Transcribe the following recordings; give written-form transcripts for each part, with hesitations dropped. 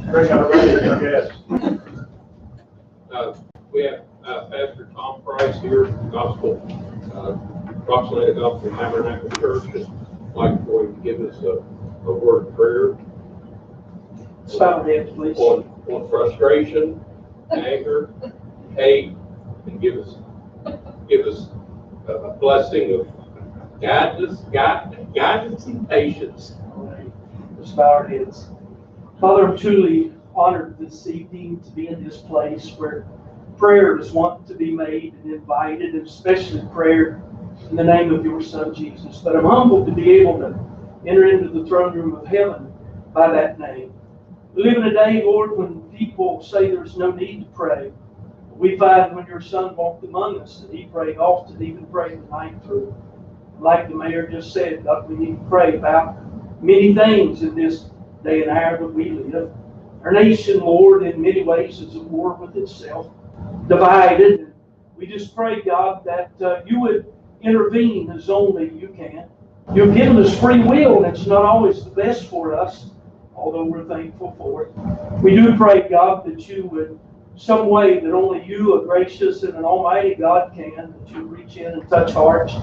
Bring our radio guest. We have Pastor Tom Price here, Gospel, approximately Gospel Tabernacle Church. Just like for him to give us a word of prayer. Bow heads, please. On frustration, anger, hate, and give us a blessing of guidance and patience. Let's bow our heads. Father, I'm truly honored this evening to be in this place where prayers want to be made and invited, and especially prayer in the name of your Son, Jesus. But I'm humbled to be able to enter into the throne room of heaven by that name. We live in a day, Lord, when people say there's no need to pray. We find when your Son walked among us that he prayed often, even prayed the night through. Like the mayor just said, God, we need to pray about many things in this day and hour that we live. Our nation, Lord, in many ways is at war with itself, divided. And we just pray, God, that you would intervene as only you can. You've given us free will, and it's not always the best for us, although we're thankful for it. We do pray, God, that you would, some way that only you, a gracious and an almighty God, can, that you reach in and touch hearts,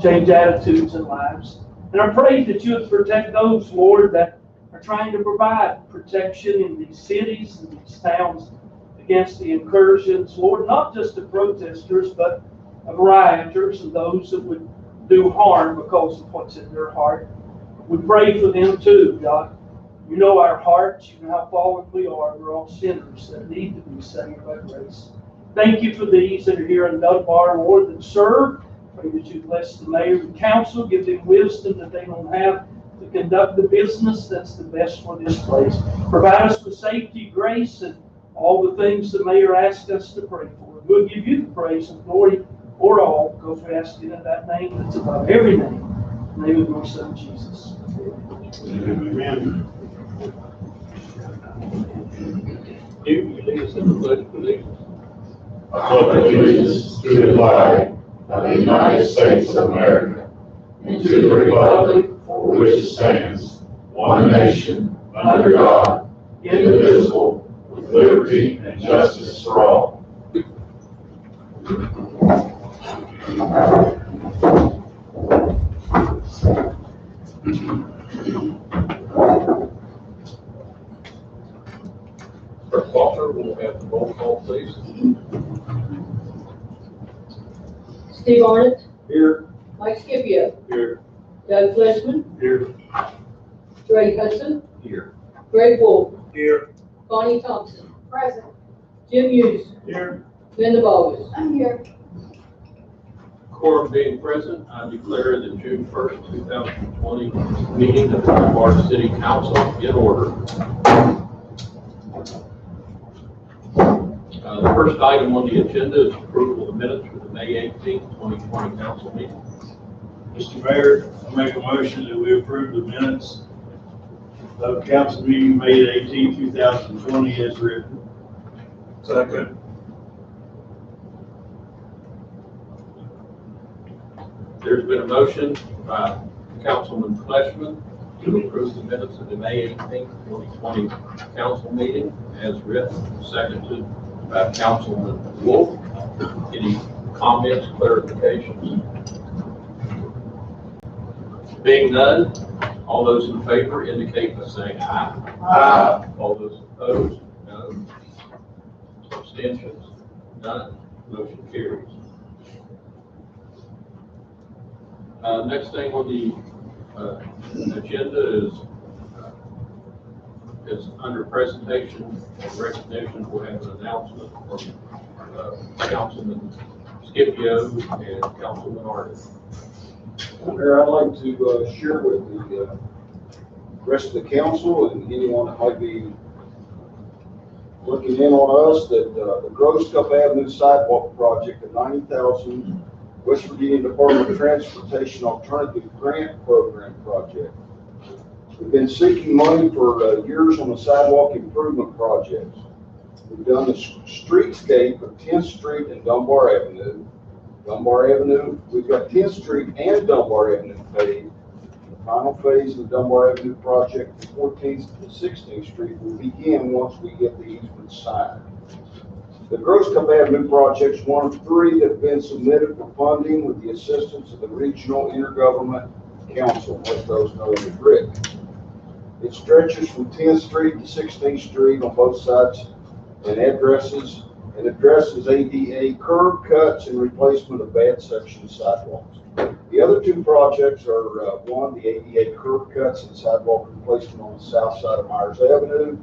change attitudes and lives. And I pray that you would protect those, Lord, that are trying to provide protection in these cities and these towns against the incursions, Lord, not just of protesters, but of rioters and those that would do harm because of what's in their heart. We pray for them too, God. You know our hearts, you know how fallen we are. We're all sinners that need to be saved by grace. Thank you for these that are here in Dunbar, Lord, that serve. Pray that you bless the mayor and council, give them wisdom that they don't have to conduct the business that's the best for this place. Provide us with safety, grace, and all the things the mayor asked us to pray for. We'll give you the praise and glory for all, because we ask it in that name that's above every name, in the name of your Son, Jesus. Amen. You lead us in the pledge of allegiance. I pledge allegiance to the flag of the United States of America and to the republic for which it stands, one nation, under God, indivisible, with liberty and justice for all. Clerk Walker will have the roll call, please. Steve Arnott. Here. Mike Scipio. Here. Doug Fleshman. Here. Ray Hudson. Here. Greg Wolf. Here. Bonnie Thompson. Present. Jim Hughes. Here. Linda Baldwin. I'm here. Quorum being present, I declare the June 1st, 2020 meeting of the Dunbar City Council in order. The first item on the agenda is approval of the minutes for the May 18th, 2020 council meeting. Mr. Mayor, I make a motion that we approve the minutes of council meeting May 18, 2020 as written. Second. There's been a motion by Councilman Fleshman to approve the minutes of the May 18th, 2020 council meeting as written, seconded by Councilman Wolf. Any comments, clarifications? Being none, all those in favor indicate by saying aye. Aye. All those opposed, no. Abstentions, none. Motion carries. Next thing on the agenda is under presentation and recognition. We'll have an announcement from Councilman Scipio and Councilman Arnott. Mayor, I'd like to share with the rest of the council and anyone that might be looking in on us that the Groves Cup Avenue sidewalk project at 90,000 West Virginia Department of Transportation Alternative Grant Program project. We've been seeking money for years on the sidewalk improvement projects. We've done the streetscape of 10th Street and Dunbar Avenue. We've got 10th Street and Dunbar Avenue paved. Final phase of the Dunbar Avenue project from 14th to 16th Street will begin once we get the easement signed. The Gross Cup Avenue project is one of 3 that have been submitted for funding with the assistance of the Regional Intergovernment Council, most those know as RIC. It stretches from 10th Street to 16th Street on both sides and addresses ADA curb cuts and replacement of bad section sidewalks. The other 2 projects are, one, the ADA curb cuts and sidewalk replacement on the south side of Myers Avenue,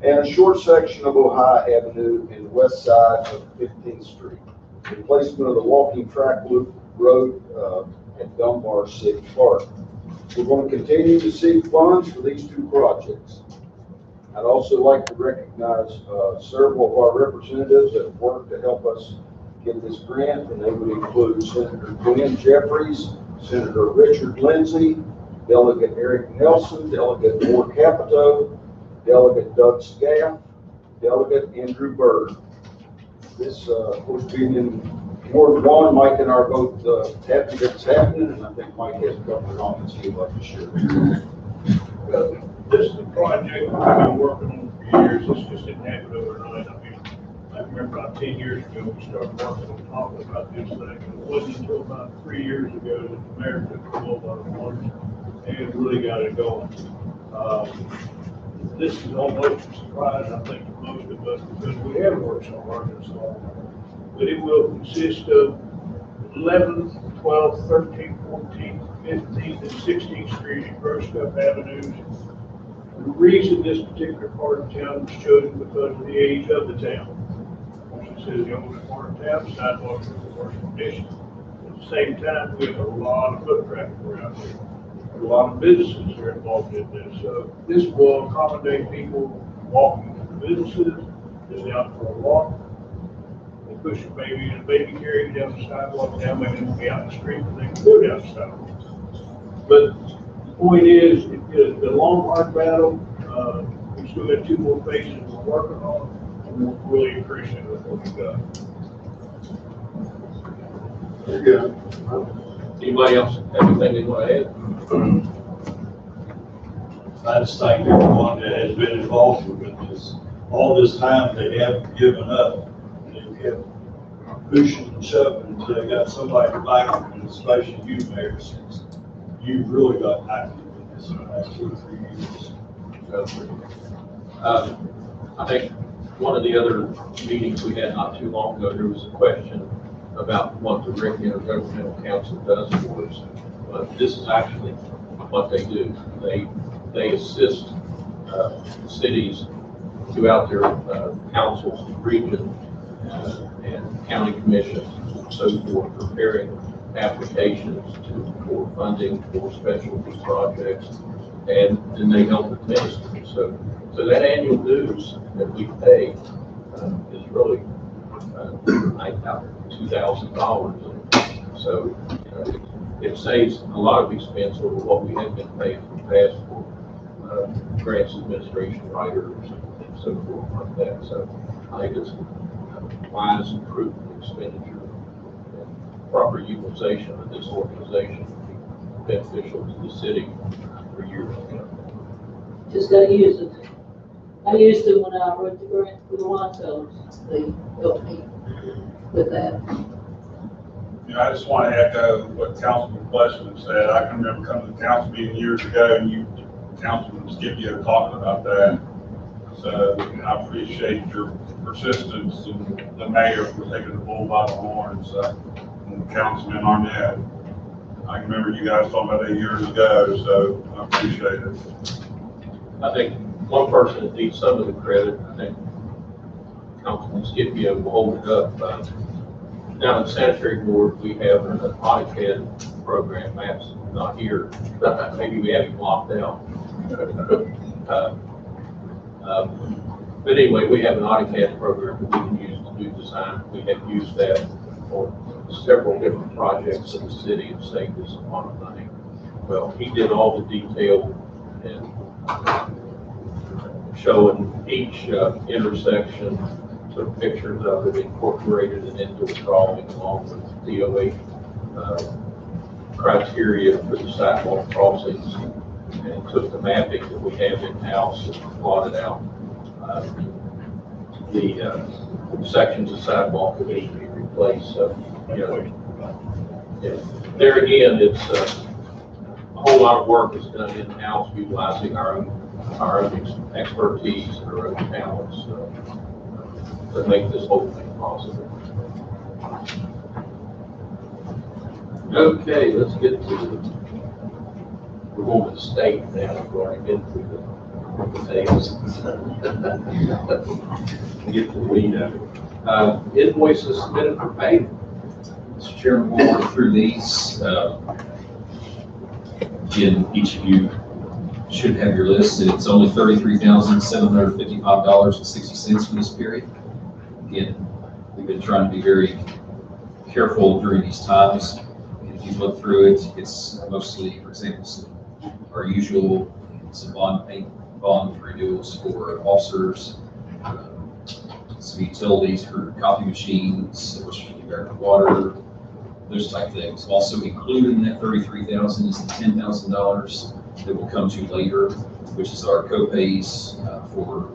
and a short section of Ohio Avenue and the west side of 15th Street. Replacement of the walking track loop road at Dunbar City Park. We're going to continue to seek funds for these 2 projects. I'd also like to recognize several of our representatives that have worked to help us get this grant, and they would include Senator Glenn Jeffries, Senator Richard Lindsay, Delegate Eric Nelson, Delegate Moore Capito, Delegate Doug Scaff, Delegate Andrew Bird. This, of course, being in Ward 1, Mike and I are both happy that it's happening, and I think Mike has a couple of comments he'd like to share. This is a project I've been working on for years. This just didn't happen overnight. I mean, I remember about 10 years ago, we started working on talking about this thing. And it wasn't until about 3 years ago that the mayor took the bull by the horns and really got it going. This is almost a surprise, I think, to most of us, because we have worked so hard this long. But it will consist of 11th, 12th, 13th, 14th, 15th, and 16th Street and Gross Cup Avenues. The reason this particular part of town was chosen because of the age of the town. Once it says the oldest part of town, sidewalks are in the worst condition. At the same time, we have a lot of foot traffic around here. A lot of businesses are involved in this. So this will accommodate people walking to the businesses, just out for a walk. They push a baby and a baby carriage down the sidewalk, now maybe they won't be out in the street, but they can go down the sidewalk. But the point is, it's a long, hard battle. We still got 2 more phases we're working on, and we're really appreciative of what we got. Very good. Anybody else have anything they want to add? I just thank everyone that has been involved with this. All this time, they haven't given up. They kept pushing and shoving until they got somebody to back them, and especially you, Mayor, since you've really got active in this in the last 2 or 3 years. I think one of the other meetings we had not too long ago, there was a question about what the RIC Intergovernmental Council does for us. This is actually what they do. They assist cities throughout their councils, region, and county commissions, and so forth, preparing applications for funding for specialty projects, and then they help administer. So that annual dues that we pay is really $2,000. So it saves a lot of expense over what we have been paying in the past for grants administration writers and so forth like that. So I think it's wise and prudent expenditure and proper utilization of this organization will be beneficial to the city for years to come. Just gotta use it. I used them when I wrote the grant for the Lontos. They helped me with that. You know, I just want to echo what Councilman Fleshman said. I can remember coming to council meeting years ago and Councilman Scipio talking about that. So I appreciate your persistence and the mayor for taking the bull by the horns, and Councilman Arnett. I can remember you guys talking about that years ago, so I appreciate it. I think one person that needs some of the credit, I think Councilman Scipio will hold it up. Down at the sanitary board, we have an AutoCAD program. Matt's not here. Maybe we have him locked out. But anyway, we have an AutoCAD program that we can use to do design. We have used that for several different projects in the city and saved us a lot of money. Well, he did all the detail and showing each intersection, took pictures of it, incorporated it into the drawing along with DOA criteria for the sidewalk crossings and took the mapping that we have in-house and plotted out the sections of sidewalk that need to be replaced. So, you know, yeah. There again, it's a whole lot of work is done in-house, utilizing our own expertise and our own talents to make this whole thing possible. Okay, let's get to we're going to the state now. We've already been through the potatoes. Get to the meat of it. Invoices submitted for payment. Mr. Chairman, we'll work through these. Again, each of you should have your list. It's only $33,755.60 for this period. Again, we've been trying to be very careful during these times. And if you look through it, it's mostly, for example, our usual some bond renewals for officers, some utilities for coffee machines, which American Water, those type things. Also included in that $33,000 is the $10,000 that will come to later, which is our co-pays for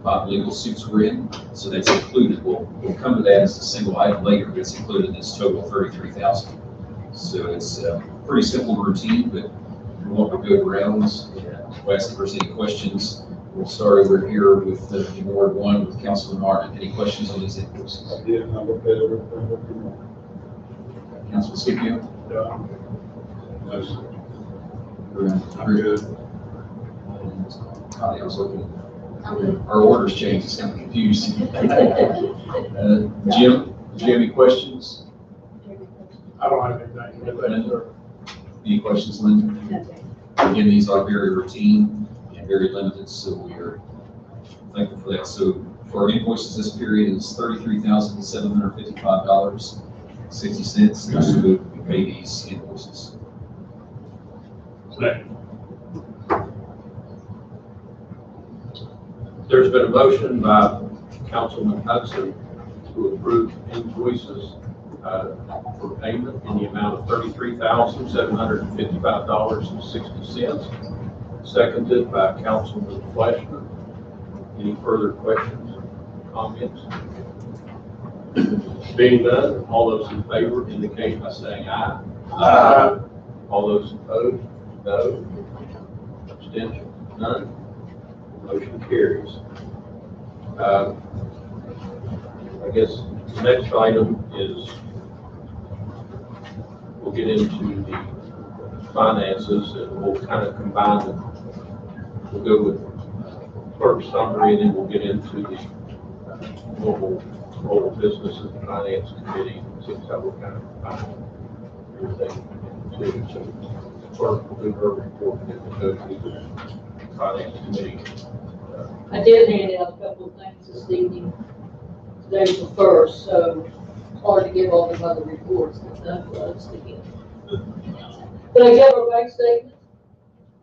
5 legal suits we're in. So that's included. We'll come to that as a single item later, but it's included in this total $33,000. So it's pretty simple routine, but we want to go rounds and we'll ask if there's any questions. We'll start over here with Ward 1 with Councilman Martin. Any questions on these invoices? I did, and I looked at everything. Councilman Scipio? No, sir. I'm good. I was looking. Our orders changed. It's kind of confusing. Jim, do you have any questions? I don't have anything. Linda? Any questions, Linda? Again, these are very routine and very limited, so we are thankful for that. So for our invoices this period is $33,755.60. So we pay these invoices. There's been a motion by Councilman Hudson to approve invoices for payment in the amount of $33,755.60. Seconded by Councilman Fleshman. Any further questions, comments? Being none, all those in favor indicate by saying aye. Aye. All those opposed, no. Abstention, none. Motion carries. I guess the next item is we'll get into the finances and we'll kind of combine them. We'll go with clerk's summary and then we'll get into the normal business of the finance committee, since I will kind of combine everything too. So clerk will do her report and then we'll go to the finance committee. I did hand out a couple of things this evening. Today's the first, so it's hard to give all the other reports and stuff close to get. But I gave our bank statement.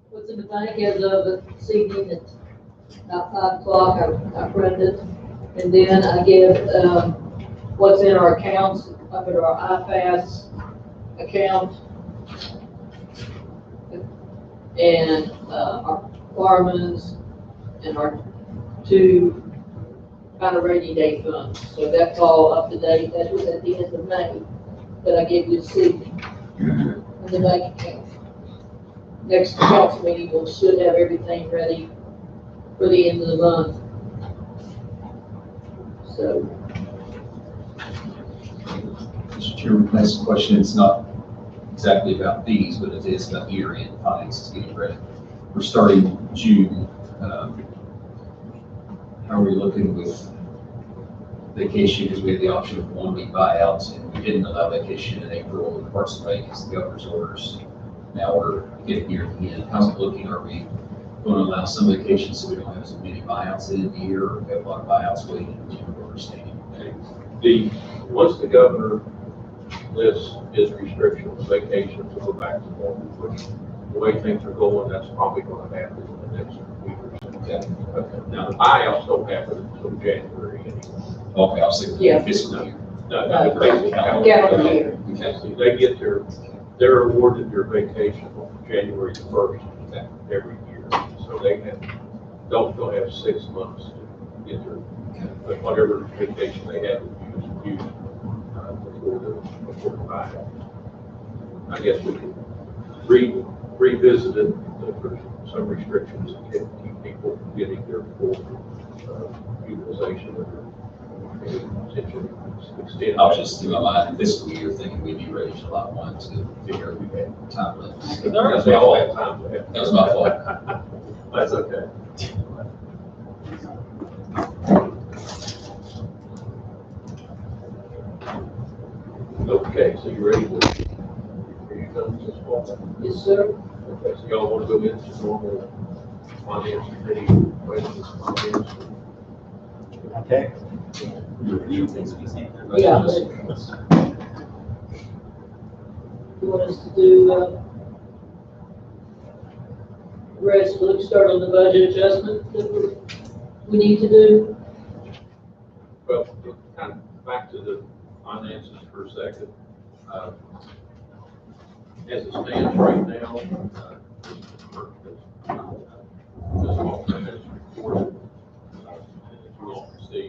What's in the bank as of this evening at about 5 o'clock. I printed, and then I give what's in our accounts under our IFAS account and our firemen's and our 2 kind of rainy day funds. So that's all up to date. That was at the end of May that I gave you this evening in the bank account. Next council meeting, we should have everything ready for the end of the month. So. Mr. Chairman, can I ask a question? It's not exactly about these, but it is about year-end finances getting ready. We're starting June. How are we looking with vacation? Because we had the option of 1-week buyouts, and we didn't allow vacation in April in parts of May because the governor's orders. Now we're getting near the end. How's it looking? Are we going to allow some vacation so we don't have as many buyouts in the year, or we have a lot of buyouts waiting in the understanding? Once the governor lifts his restrictions, vacations will go back to normal, which the way things are going, that's probably going to happen in the next week or so. Okay. Now, the buyouts don't happen until January anyway. Okay, I'll see. Yeah. Fiscal year. No, No, basically, calendar year. Okay. they get their they're awarded their vacation on January 1st every year. So they don't have 6 months to get their, but whatever vacation they have is used before the buyout. I guess we could revisit it if there's some restrictions to keep people from getting their full utilization of their potential extended. I was just through my mind fiscal year thinking we'd be ready July 1 to figure we had time left. That's they all have time to have. That was my fault. That's okay. Okay, so you ready to, are you done with this one? Yes, sir. Okay, so y'all want to go into normal finance committee questions, comments? Okay. Yeah. You want us to do, let's start on the budget adjustment that we need to do? Well, kind of back to the finances for a second. As it stands right now, this office has reported, as you all can see,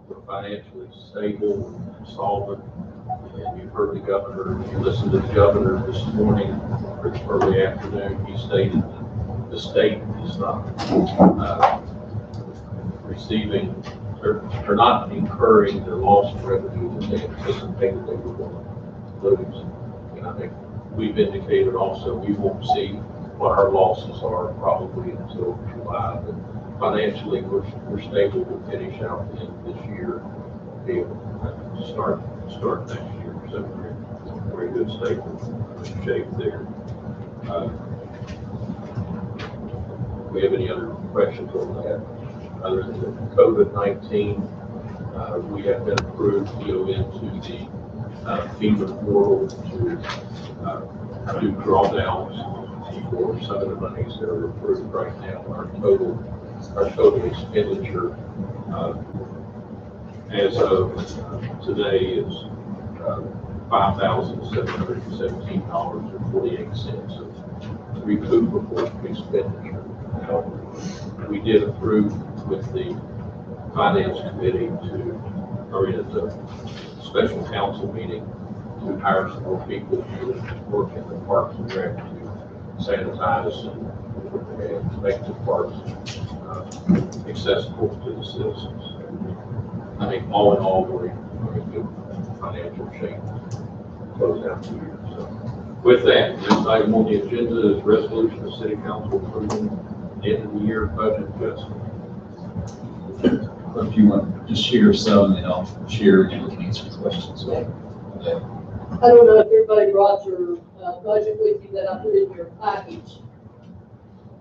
we're financially stable, solvent, and you've heard the governor, if you listened to the governor this morning or this early afternoon, he stated that the state is not receiving, they're not incurring their lost revenue that they anticipated they were going to lose. And I think we've indicated also we won't see what our losses are probably until July, but financially we're stable to finish out the end of this year, be able to start next year. So we're in good stable shape there. Do we have any other questions on that? Other than the COVID-19, we have been approved to go into the FEMA portal to do drawdowns for some of the monies that are approved right now. Our total expenditure as of today is $5,717.48 of recoupable expenditure. Now, we did approve with the finance committee or in the special council meeting to hire some more people to work in the parks and rec to sanitize and make the parks accessible to the citizens. I think all in all, we're in good financial shape to close out the year. So with that, next item on the agenda is resolution of City Council approving the end of the year budget adjustment. If you want to just share some, and I'll share and we can answer questions. I don't know if everybody brought your budget with you that I put in your package,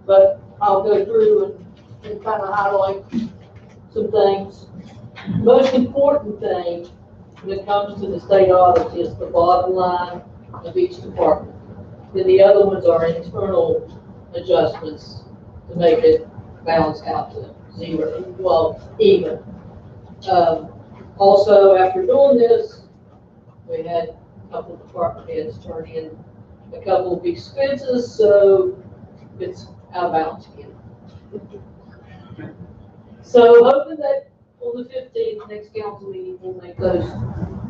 but I'll go through and kind of highlight some things. Most important thing when it comes to the state audit is the bottom line of each department. Then the other ones are internal adjustments to make it balance out to zero, well, even. Also, after doing this, we had a couple of department heads turn in a couple of expenses, so it's out of balance again. So hoping that on the 15th, next council meeting, we'll make those,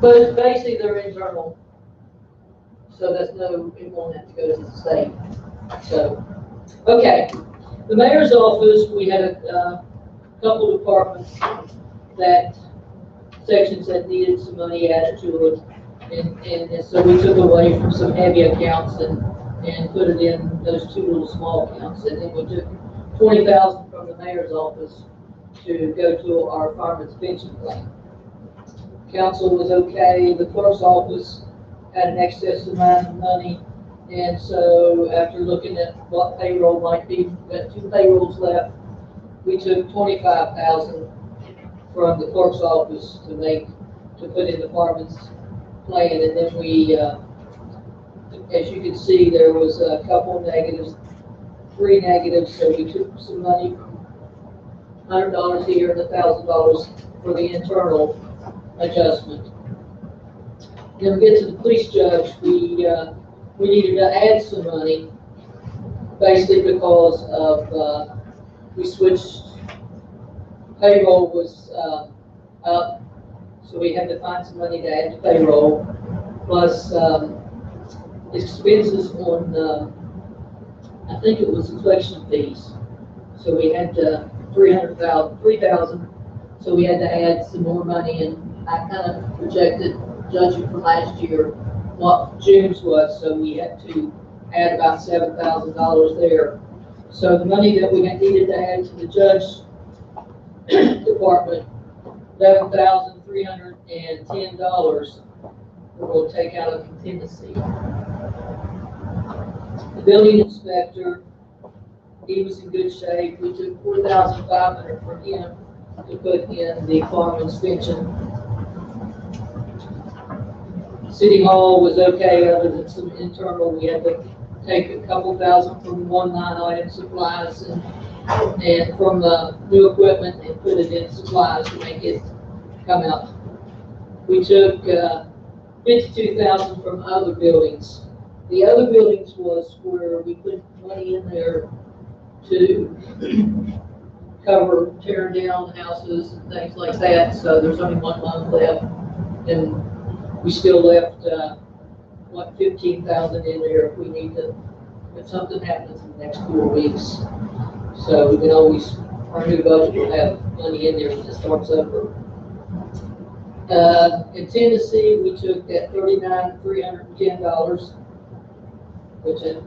but basically they're internal. So that's it won't have to go to the state. So, okay. The mayor's office, we had a couple of departments sections that needed some money added to it. And so we took away from some heavy accounts and put it in those two little small accounts. And then we took $20,000 from the mayor's office to go to our fireman's pension plan. Council was okay. The clerk's office had an excess amount of money. And so after looking at what payroll might be, we got 2 payrolls left. We took $25,000 from the clerk's office to put in the fireman's plan. And then we, as you can see, there was a couple negatives, 3 negatives. So we took some money from $100 here and $1,000 for the internal adjustment. Then we get to the police judge. We we needed to add some money, basically because of, we switched, payroll was, up, so we had to find some money to add to payroll, plus, expenses on, I think it was collection fees. So we had, 3,000, so we had to add some more money, and I kind of projected, judging from last year, what June's was, so we had to add about $7,000 there. So the money that we had needed to add to the judge department, $11,310, we're going to take out of contingency. The building inspector, he was in good shape. We took $4,500 from him to put in the farm inspection. City Hall was okay, other than some internal. We had to take a couple thousand from one line item supplies and from the new equipment and put it in supplies to make it come out. We took 52,000 from other buildings. The other buildings was where we put money in there to cover tearing down houses and things like that. So there's only one loan left, and we still left, 15,000 in there if we need to, if something happens in the next 4 weeks. So we can always, our new budget will have money in there when it starts over. In Tennessee, we took that $39,310, which I'm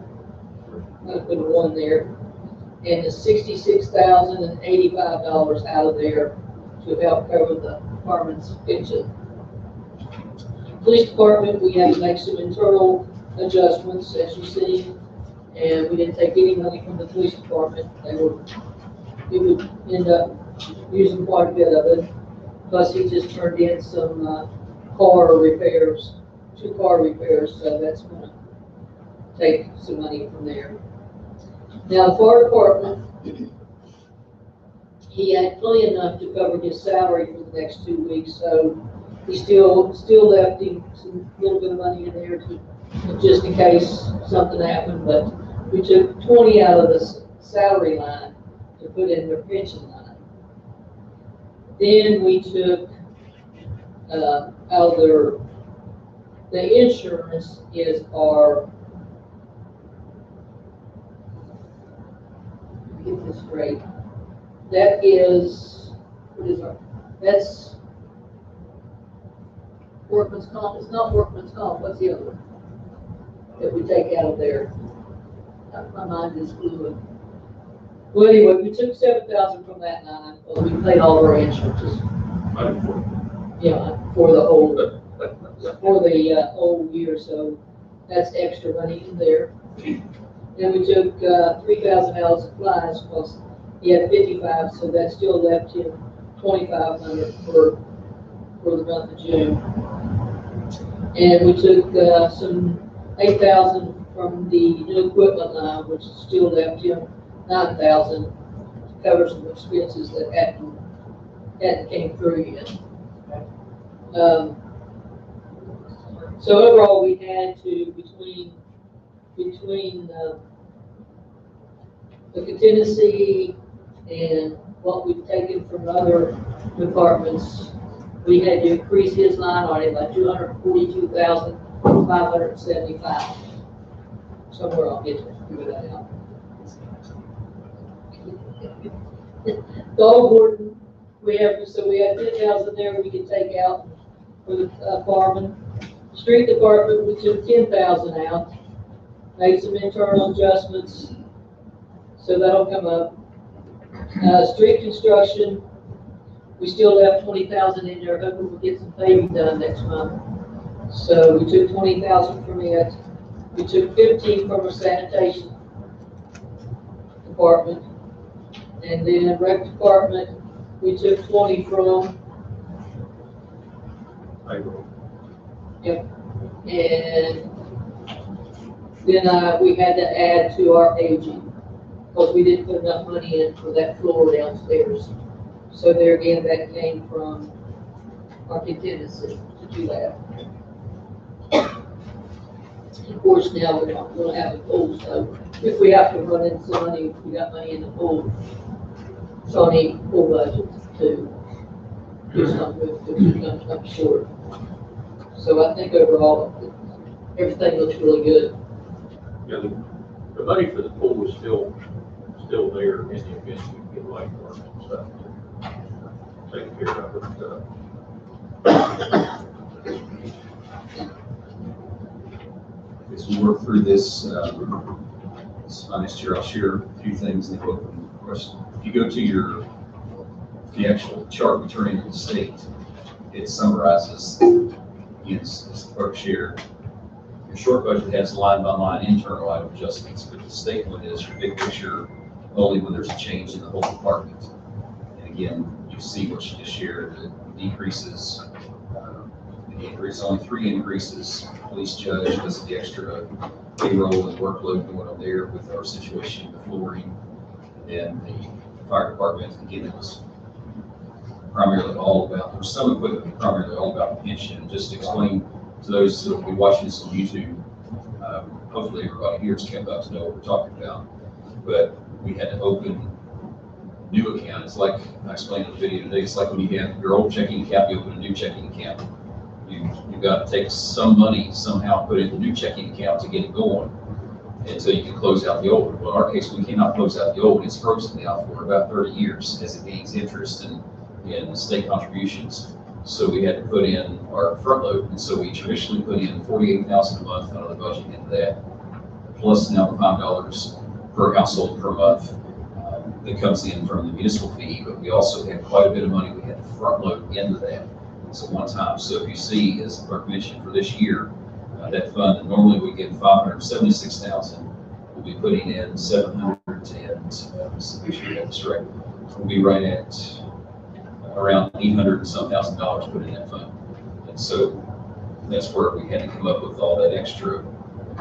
gonna put a 1 there, and the $66,085 out of there to help cover the department's pension. Police department, we had to make some internal adjustments, as you see, and we didn't take any money from the police department. We would end up using quite a bit of it. Plus, he just turned in some car repairs, 2 car repairs, so that's going to take some money from there. Now, the fire department, he had plenty enough to cover his salary for the next 2 weeks, so he still left him some little bit of money in there to, just in case something happened. But we took 20 out of the salary line to put in their pension line. Then we took out of the insurance is our, let me get this straight. That is, what is our, that's workman's comp. It's not workman's comp. What's the other one that we take out of there? My mind is fluid. Well, anyway, we took 7,000 from that line. Well, we paid all of our insurances. Yeah, for the whole year. So that's extra money in there. Then we took 3,000 out of supplies because he had 55, so that still left him 2,500 for the month of June. And we took some 8,000 from the new equipment line, which still left him 9,000 to cover some expenses that hadn't came through yet. So overall, we had to between the contingency and what we've taken from other departments, we had to increase his line on it by 242,575. Somewhere I'll get to figure that out. Dog warden, we had 10,000 there we could take out for the farming. Street department, we took 10,000 out, made some internal adjustments, so that'll come up. Street construction, we still left 20,000 in there, hoping we'll get some paving done next month. So we took 20,000 from it. We took 15 from our sanitation department. And then rec department, we took 20 from. Payroll. Yep. And then we had to add to our aging because we didn't put enough money in for that floor downstairs. So there again, that came from our contingency to do that. Of course, now we're not gonna have a pool, so if we have to run into some money, we got money in the pool. So I need pool budget to do something with, because I'm short. So I think overall, everything looks really good. Yeah, the money for the pool is still there in the event we get light work and stuff. Take care of it. As we work through this finance year, I'll share a few things in the book. Of course, if you go to the actual chart we turn into the state, it summarizes, as the clerk shared, your short budget has line by line internal item adjustments, but the state one is your big picture only when there's a change in the whole department. And again, you see what you just shared, the decreases. The increase, only 3 increases. Police judge because of the extra payroll and workload going on there with our situation with flooring. And the fire department, again, it was primarily all about, there was some equipment, but primarily all about pension. Just to explain to those that will be watching this on YouTube, hopefully everybody here has kept up to know what we're talking about. But we had to open new account. It's like I explained in the video today. It's like when you have your old checking account, you open a new checking account. You've got to take some money somehow, put it in the new checking account to get it going until you can close out the old one. Well, in our case, we cannot close out the old one. It's frozen now for about 30 years as it gains interest in state contributions. So we had to put in our front load. And so we traditionally put in $48,000 a month out of the budget into that, plus now the $5 per household per month that comes in from the municipal fee. But we also had quite a bit of money we had to front load into that. So one time. So if you see, as the clerk mentioned, for this year, that fund that normally we get $576,000, we'll be putting in 700 and make sure you have this right. We'll be right at around $800 and some thousand put in that fund. And so that's where we had to come up with all that extra.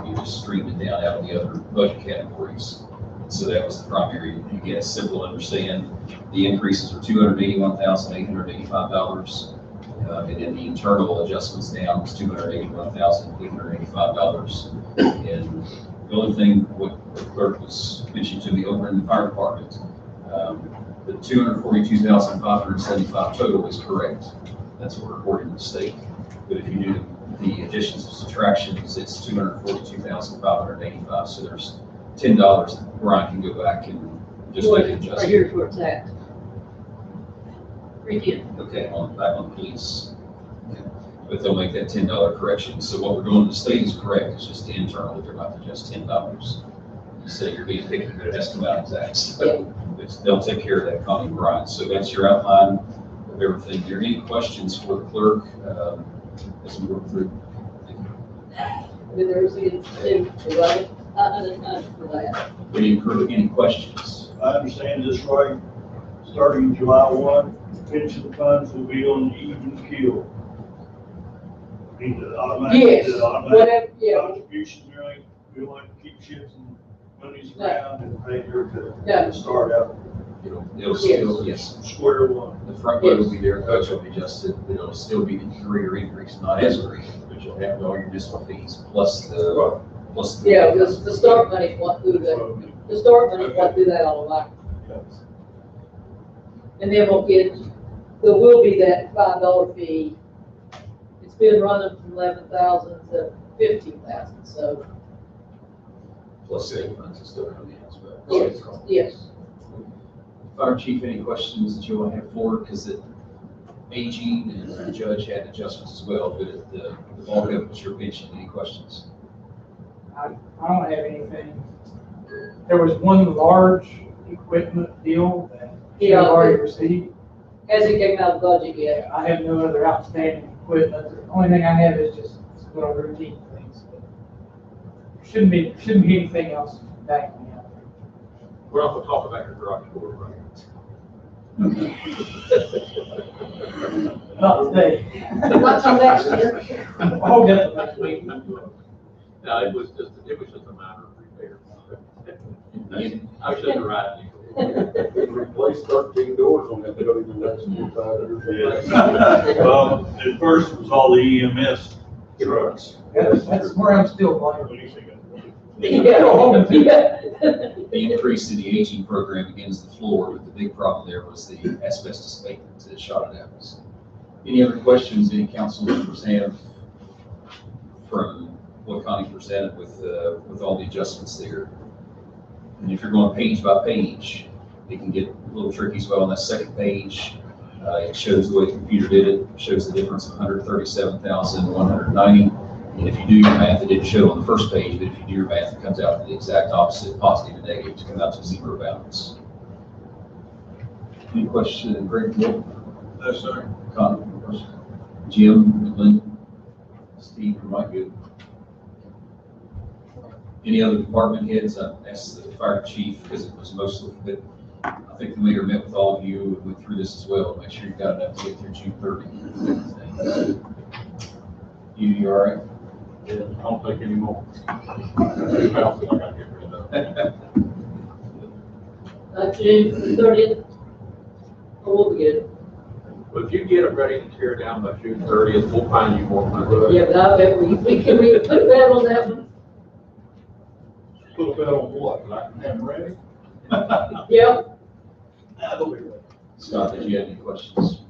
We just streamed it down out of the other budget categories. And so that was the primary. Again, it's simple to understand. The increases are $281,885. And then the internal adjustments down was $281,885. And the only thing what the clerk was mentioning to me over in the fire department, the $242,575 total is correct. That's what we're reporting to the state. But if you do the additions and subtractions, it's $242,585. So there's $10 that Brian can go back and just make an adjustment. Right here's where it's at. Right here. Okay, back on police. Okay. But they'll make that $10 correction. So what we're doing in the state is correct. It's just the internal that they're about to adjust $10. You say you're being picky, but it has to come out exact. So they'll take care of that, Connie and Brian. So that's your outline of everything. Are there any questions for the clerk as we work through? There's the, right? For that. Any questions? I understand this right, starting July 1, pension funds will be on the even keel. Either automatic, Yes, automatic whatever, yeah. contributions, right? We don't like to keep shifting monies around and pay her Yeah. to start out It'll still, yes. square one. The front load will be there, coach will be adjusted, but it'll still be the greater increase, not as great, but you'll have all your municipal fees plus the. Yeah, the start money won't do that. The start money won't do that automatically. And then there will be that $5 fee. It's been running from 11,000 to 15,000, so. Plus the funds is still coming in as well. Yes. Fire chief, any questions that you want to have for, because the aging and the judge had adjustments as well, but the bulk of it was your pension. Any questions? I don't have anything. There was one large equipment deal that you already received. Hasn't came out of the budget yet. I have no other outstanding equipment. The only thing I have is just little routine things. Shouldn't be anything else backing me up. We're not gonna talk about your garage door, right? Not today. Not till next year. I'll get it next week. No, it was just a matter of repair. I should have right. Replace 13 doors on that building in the next 500 years. Well, at first it was all the EMS trucks. That's where I'm still blaming. What do you think? Yeah. The increase in the aging program begins the floor, but the big problem there was the asbestos abatement that shot it out. Any other questions any council members have from what Connie presented with all the adjustments there? And if you're going page by page, it can get a little tricky as well. On that second page, it shows the way the computer did it, shows the difference of 137,190. And if you do your math, it didn't show on the first page, but if you do your math, it comes out to the exact opposite, positive and negative, to come out to zero balance. Any questions, Greg? No, sir. Connie? Jim, Lynn, Steve, am I good? Any other department heads? I asked the fire chief because it was mostly, but I think the mayor met with all of you and went through this as well to make sure you've got enough to get through June 30. You all right? Yeah, I don't think anymore. Two houses I gotta get rid of. June 30th. Oh, we'll be good. But if you get them ready to tear down by June 30th, we'll find you more money. Yeah, but I bet we can put a bet on that one. Put a bet on what? I can have them ready? Yeah. That'll be ready. Scott, did you have any questions?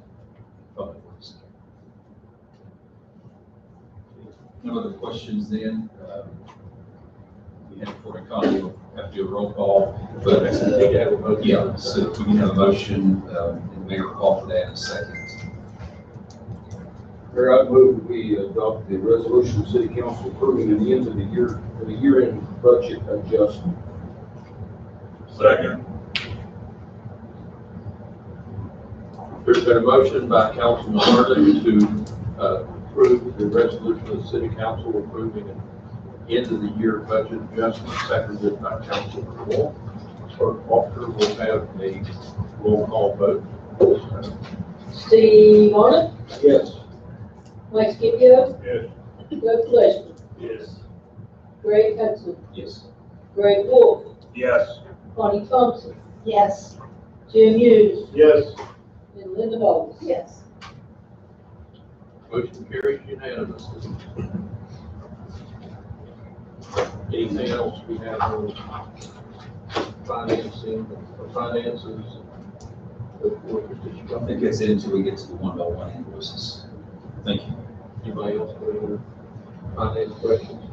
Public Works. No other questions then? We have for Connie, we'll have to do a roll call, but yeah, so we can have a motion, and the mayor will call for that in a second. Mayor, I move we adopt the resolution of city council approving an end of the year-end budget adjustment. Second. There's been a motion by Councilman Harden to approve the resolution of the city council approving an end of the year budget adjustment, seconded by Councilman Wolf. Clerk Walker will have a roll call vote. Steve Arnott, Yes. Mike Scipio, Yes. Doug Fleishman, Yes. Greg Hudson, Yes. Greg Wolf, Yes. Connie Thompson. Yes. Jim Hughes, Yes. and Linda Bowles. Yes. Motion carries unanimously. Anything else we have on financing or finances? I think that's it until we get to the one-by-one invoices. Thank you. Anybody else have any finance questions?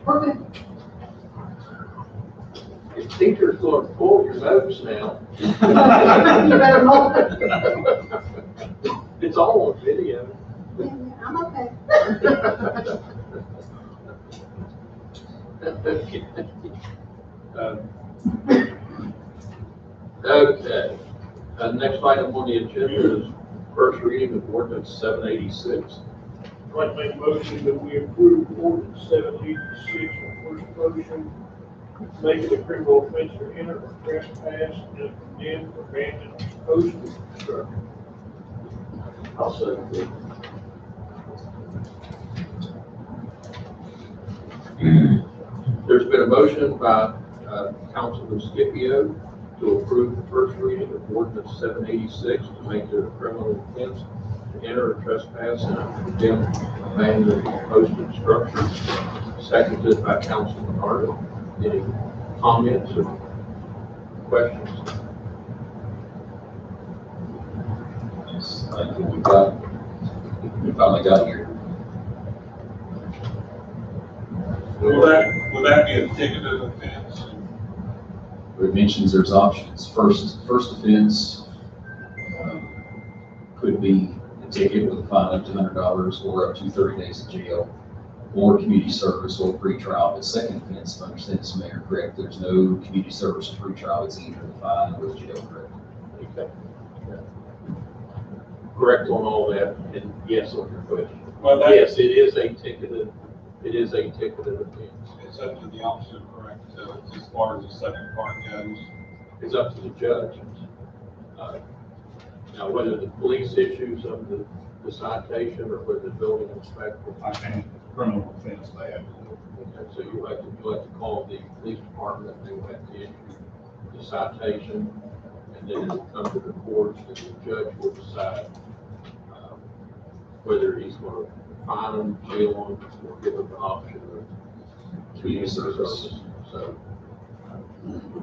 Okay. If teachers going to pull your notes now. You better not. It's all on video. I'm okay. Okay, next item on the agenda is first reading of ordinance 786. I'd like to make a motion that we approve ordinance 786 on first motion, make it a criminal offense to enter or trespass in a condemned or abandoned postal structure. I'll second it. There's been a motion by Councilman Scipio to approve the first reading of ordinance 786 to make it a criminal offense to enter or trespass in a condemned abandoned posted structure. Seconded by Councilman Harden. Any comments or questions? I think we finally got here. Will that be a ticketed offense? It mentions there's options. First offense could be a ticket with a fine up to $100 or up to 30 days in jail, or community service or pretrial. But second offense, if I understand this, Mayor, correct, there's no community service or pretrial. It's either the fine or the jail, correct? Okay. Correct on all that, and yes on your question. Well, that, Yes, it is a ticketed offense. it's up to the officer, correct, as far as the second part goes. It's up to the judge. Now, whether the police issues of the citation or whether the building inspector. I think criminal offense, they have to do it. Okay, so you have to call the police department, they will have to issue the citation, and then it'll come to the courts, and the judge will decide whether he's going to fine them, jail them, or give them the option of community service. So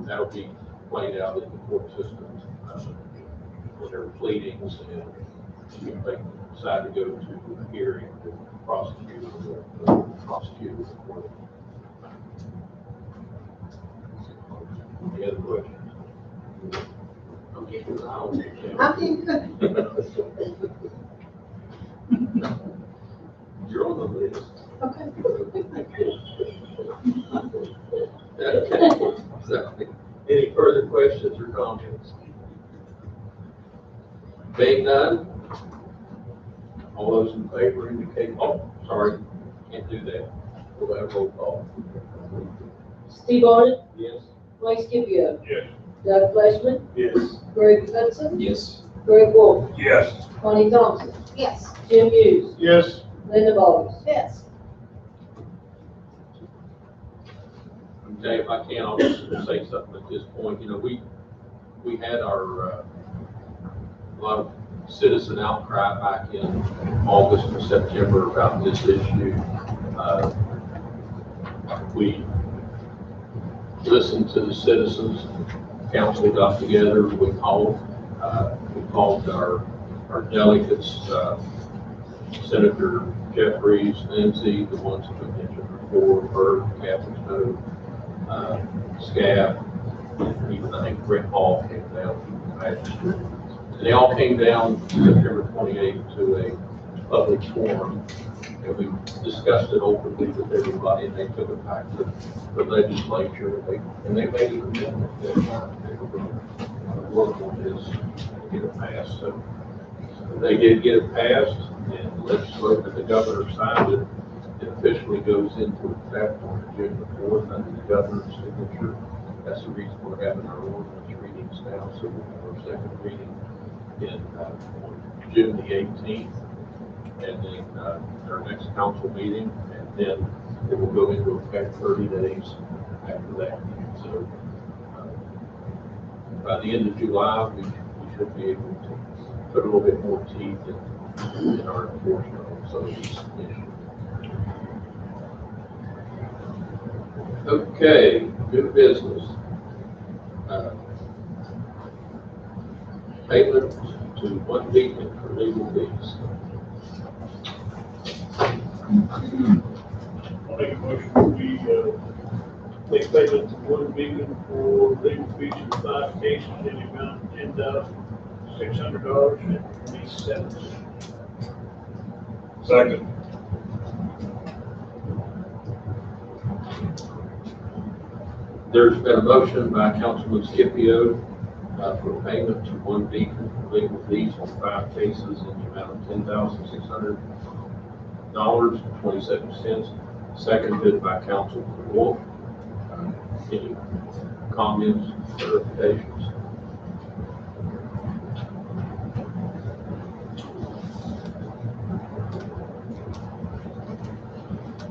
that'll be played out in the court system when there are pleadings, and if they decide to go to a hearing, the prosecutor will prosecute the court. Any other questions? I'm keeping an eye on you, Kim. You're on the list. Okay. Okay. So, any further questions or comments? Being none, all those in favor indicate, oh, sorry, can't do that. We'll have roll call. Steve Arnott, Yes? Mike Scipio, Yes. Doug Fleshman, Yes. Greg Hudson, Yes. Greg Wolf, Yes. Connie Thompson, Yes. Jim Hughes, Yes. Linda Boggs. Yes. Okay, if I can, I'll just say something at this point. You know, we had our, a lot of citizen outcry back in August and September about this issue. We listened to the citizens, council got together, we called our delegates, Senator Jeffries, Lindsay, the ones that we mentioned before, Bert, Captain Snow, Scab, and even I think Brett Hall came down from the magistrate. And they all came down September 28th to a public forum, and we discussed it openly with everybody, and they took it back to the legislature, and they made an amendment that they were going to work on this and get it passed. So they did get it passed, and the legislature, the governor signed it. It officially goes into effect on June the 4th under the governor's signature. That's the reason we're having our ordinance readings now. So we'll have our second reading on June the 18th, and then our next council meeting, and then it will go into effect 30 days after that. So by the end of July, we should be able to put a little bit more teeth in our enforcement on some of these issues. Okay, new business. Payment to one beacon for legal fees. I'll make a motion, we, make payment to one beacon for legal fees for 5 cases in the amount of $10,600.20. Second. There's been a motion by Councilman Scipio for payment to one beacon for legal fees on 5 cases in the amount of $10,600.27. Seconded by Councilman Wolf. Any comments, clarifications?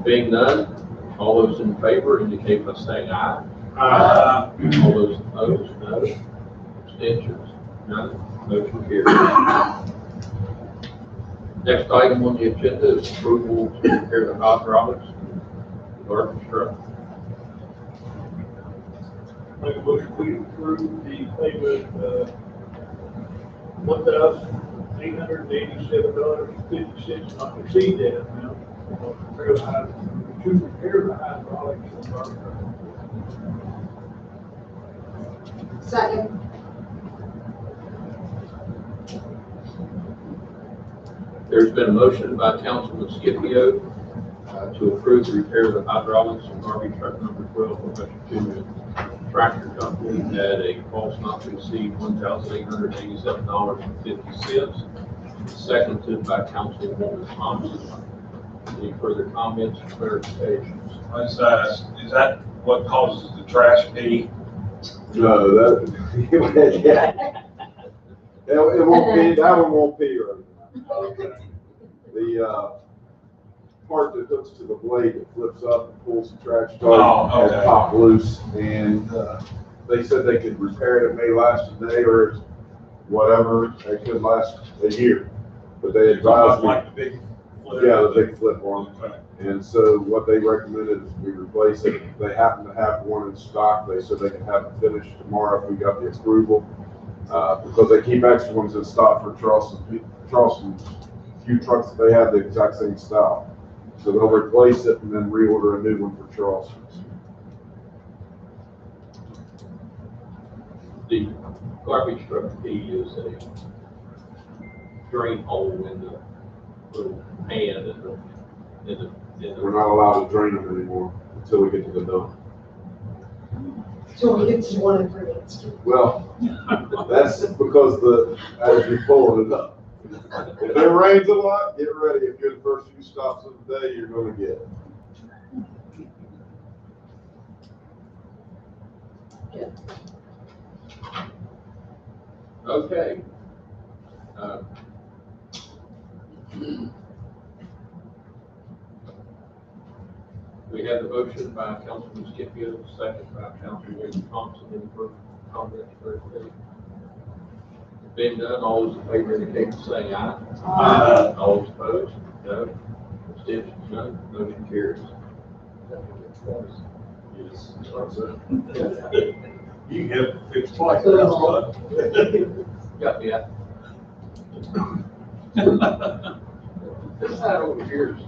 Being none, all those in favor indicate by saying aye. All those opposed, no. Abstentions, none. Motion carries. Next item on the agenda is approval to repair the hydraulics in the garbage truck. Make a motion, we approve the payment, $1,887.50, not to exceed that amount. To repair the hydraulics of our truck. Second. There's been a motion by Councilman Scipio to approve the repair of the hydraulics in garbage truck number 12 for Western Junior Tractor Company at a cost not to exceed $1,887.50. Seconded by Councilwoman Thompson. Any further comments or clarifications? Is that what causes the trash fee? No, that, yeah. It won't be, that one won't be right. The, part that hooks to the blade that flips up and pulls the trash Oh, has okay. popped loose, and, they said they could repair it, it may last a day or whatever, it could last a year. But they advised me, Like the big flip. yeah, the big flip one. Okay. And so what they recommended is we replace it. If they happen to have one in stock, they said they can have it finished tomorrow if we got the approval. Because they keep extra ones in stock for Charleston, few trucks that they have the exact same style. So they'll replace it and then reorder a new one for Charleston. The garbage truck fee is a drain hole in the little pan We're not allowed to drain them anymore until we get to the dump. So we get to one and three minutes. Well, that's because as you're pulling it up. If it rains a lot, get ready. If you're the first few stops of the day, you're gonna get it. Okay. We have the motion by Councilman Scipio, second by Councilman Thompson. Any further comments or anything? Being done, all those in favor indicate by saying aye. Aye. All those opposed? No. Abstentions? None. Motion carries. Yes. You can have it fixed twice. That's fun. Got me out. This side over here is.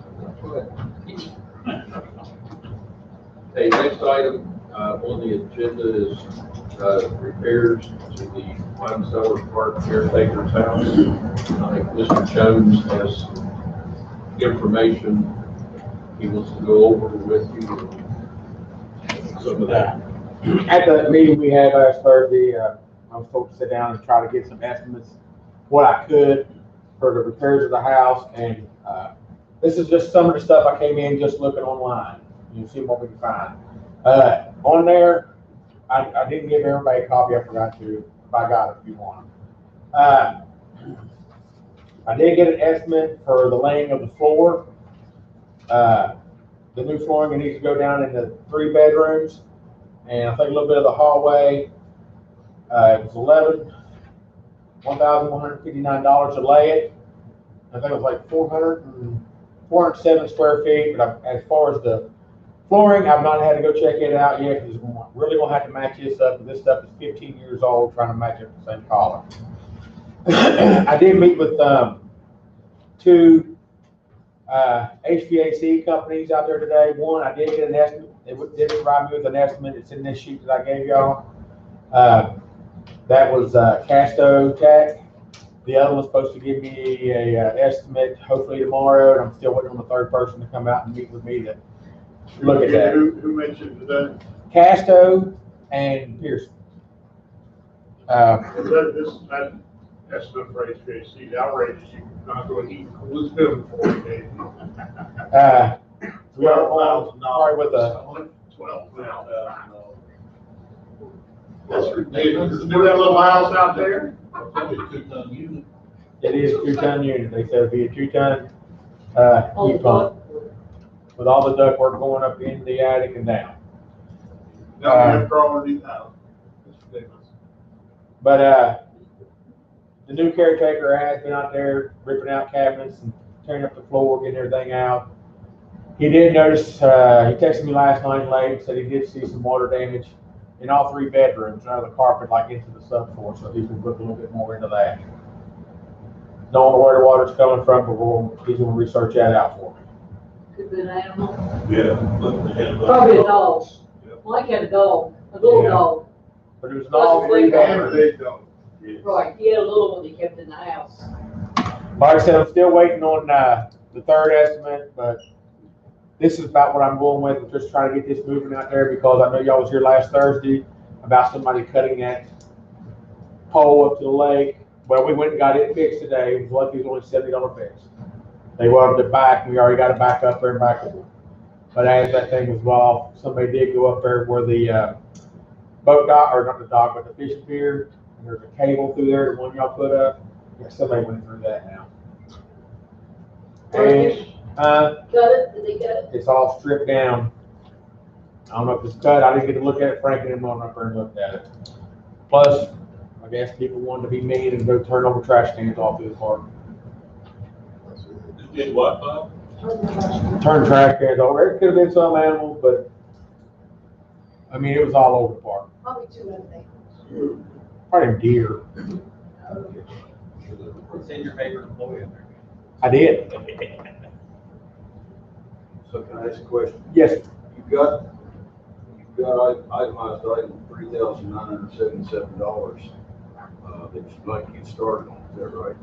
Okay, next item on the agenda is repairs to the Wine Cellar Park caretaker's house. I think Mr. Jones has information he wants to go over with you. Some of that. At the meeting we had last Thursday, I was told to sit down and try to get some estimates, what I could for the repairs of the house. And this is just some of the stuff I came in just looking online. You see what we can find. On there, I didn't give everybody a copy. I forgot to. If I got it, if you want them. I did get an estimate for the laying of the floor. The new flooring that needs to go down in the 3 bedrooms, and I think a little bit of the hallway. It was $1,159 to lay it. I think it was like 407 square feet. But as far as the flooring, I've not had to go check it out yet because we're really gonna have to match this up. This stuff is 15 years old, trying to match up the same color. I did meet with 2 HVAC companies out there today. One, I did get an estimate. They did provide me with an estimate. It's in this sheet that I gave y'all. That was Casto Tech. The other was supposed to give me a estimate hopefully tomorrow, and I'm still waiting on the 3rd person to come out and meet with me to look at that. Who mentioned today? Casto and Pearson. That estimate for HVAC, the outrage is you're not going to heat and cool this building for 40 days. We are on probably with a 12 now. That's ridiculous. Do that little house out there? it is a 2-ton unit. They said it'd be a 2-ton heat pump with all the ductwork going up in the attic and down. But the new caretaker has been out there ripping out cabinets and tearing up the floor, getting everything out. He did notice, he texted me last night late, said he did see some water damage in all 3 bedrooms, under the carpet, like into the subfloor, so he's gonna look a little bit more into that. Don't know where the water's coming from, but he's gonna research that out for me. Could be an animal. Yeah. Probably a dog. Mike had a dog, a little Yeah. dog. But it was all 3 bedrooms. Right, he had a little one he kept in the house. Like I said, I'm still waiting on the 3rd estimate, but this is about what I'm going with. I'm just trying to get this moving out there because I know y'all was here last Thursday about somebody cutting that pole up to the lake. Well, we went and got it fixed today. It was lucky it was only $70 fix. They welded it back, and we already got it back up there and back over. But as that thing was off, somebody did go up there where the boat dock, or not the dock, but the fishing pier, and there's a cable through there, the one y'all put up. Yeah, somebody went through that now. And Cut it, did they cut it? it's all stripped down. I don't know if it's cut, I didn't get to look at it, Frank and them went up there and looked at it. Plus, I guess people wanted to be mean and go turn over trash cans off to the park. Did what, Bob? Turn trash cans over, it could have been some animals, but, I mean, it was all over the park. Probably two other things. Probably deer. Send your favorite employee in there. I did. So can I ask a question? Yes, You've got itemized item $3,977, that you'd like to get started on, is that right?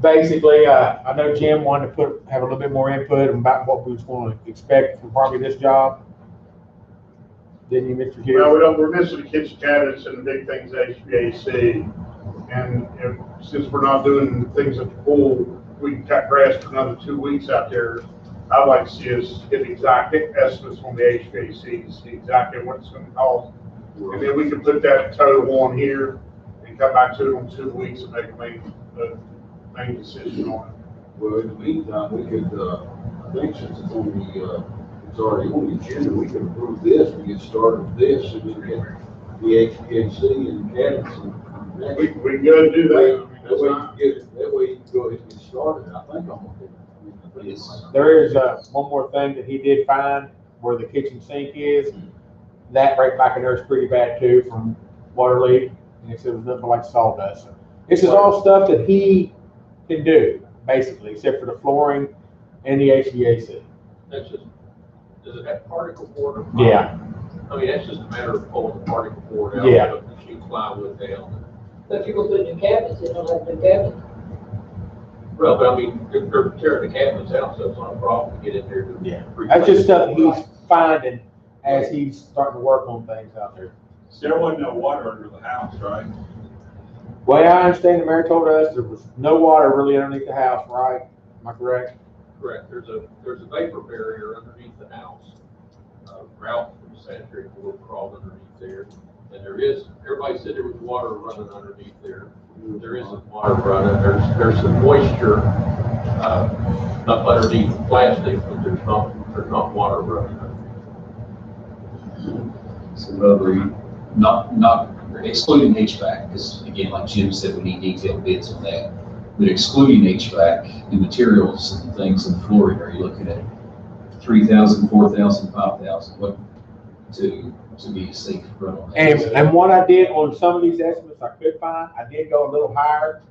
basically, I know Jim wanted to have a little bit more input about what we was going to expect from probably this job. Didn't you, Mr. Hughes? Well, we're missing the kitchen cabinets and the big things, HVAC. And since we're not doing things at the pool, we can cut grass for another 2 weeks out there. I'd like to see us get exact estimates on the HVAC, see exactly what it's gonna cost. And then we can put that total on here and come back to it in 2 weeks and make a main decision on it. Well, in the meantime, we could, I think since it's on the, it's already on the agenda, we can approve this, we get started with this, and we get the HVAC and cabinets and. We can go and do that. I mean, That way that's you fine. can that way you can go ahead and get started, I think I'm okay. There is one more thing that he did find where the kitchen sink is. That right back in there is pretty bad too from water leak. And he said it was nothing like sawdust. This is all stuff that he can do, basically, except for the flooring and the HVAC. That's just, does it have particle board? Yeah. I mean, that's just a matter of pulling the particle board out, Yeah. putting the sheet plywood down. But if you're gonna put new cabinets, they don't have new cabinets. Well, but I mean, they're tearing the cabinets out, so it's not a problem to get in there. Yeah. That's just stuff he's finding as he's starting to work on things out there. There wasn't no water under the house, right? Way I understand, the mayor told us there was no water really underneath the house, right? Am I correct? Correct, there's a vapor barrier underneath the house. Ralph from the sanitary board crawled underneath there. And there is, everybody said there was water running underneath there. There isn't water running, there's some moisture, up underneath the plastic, but there's not water running. So, not excluding HVAC, because again, like Jim said, we need detailed bids on that. But excluding HVAC, the materials and things in flooring, are you looking at 3,000, 4,000, 5,000, what to be a safe run on that? And what I did on some of these estimates I could find, I did go a little higher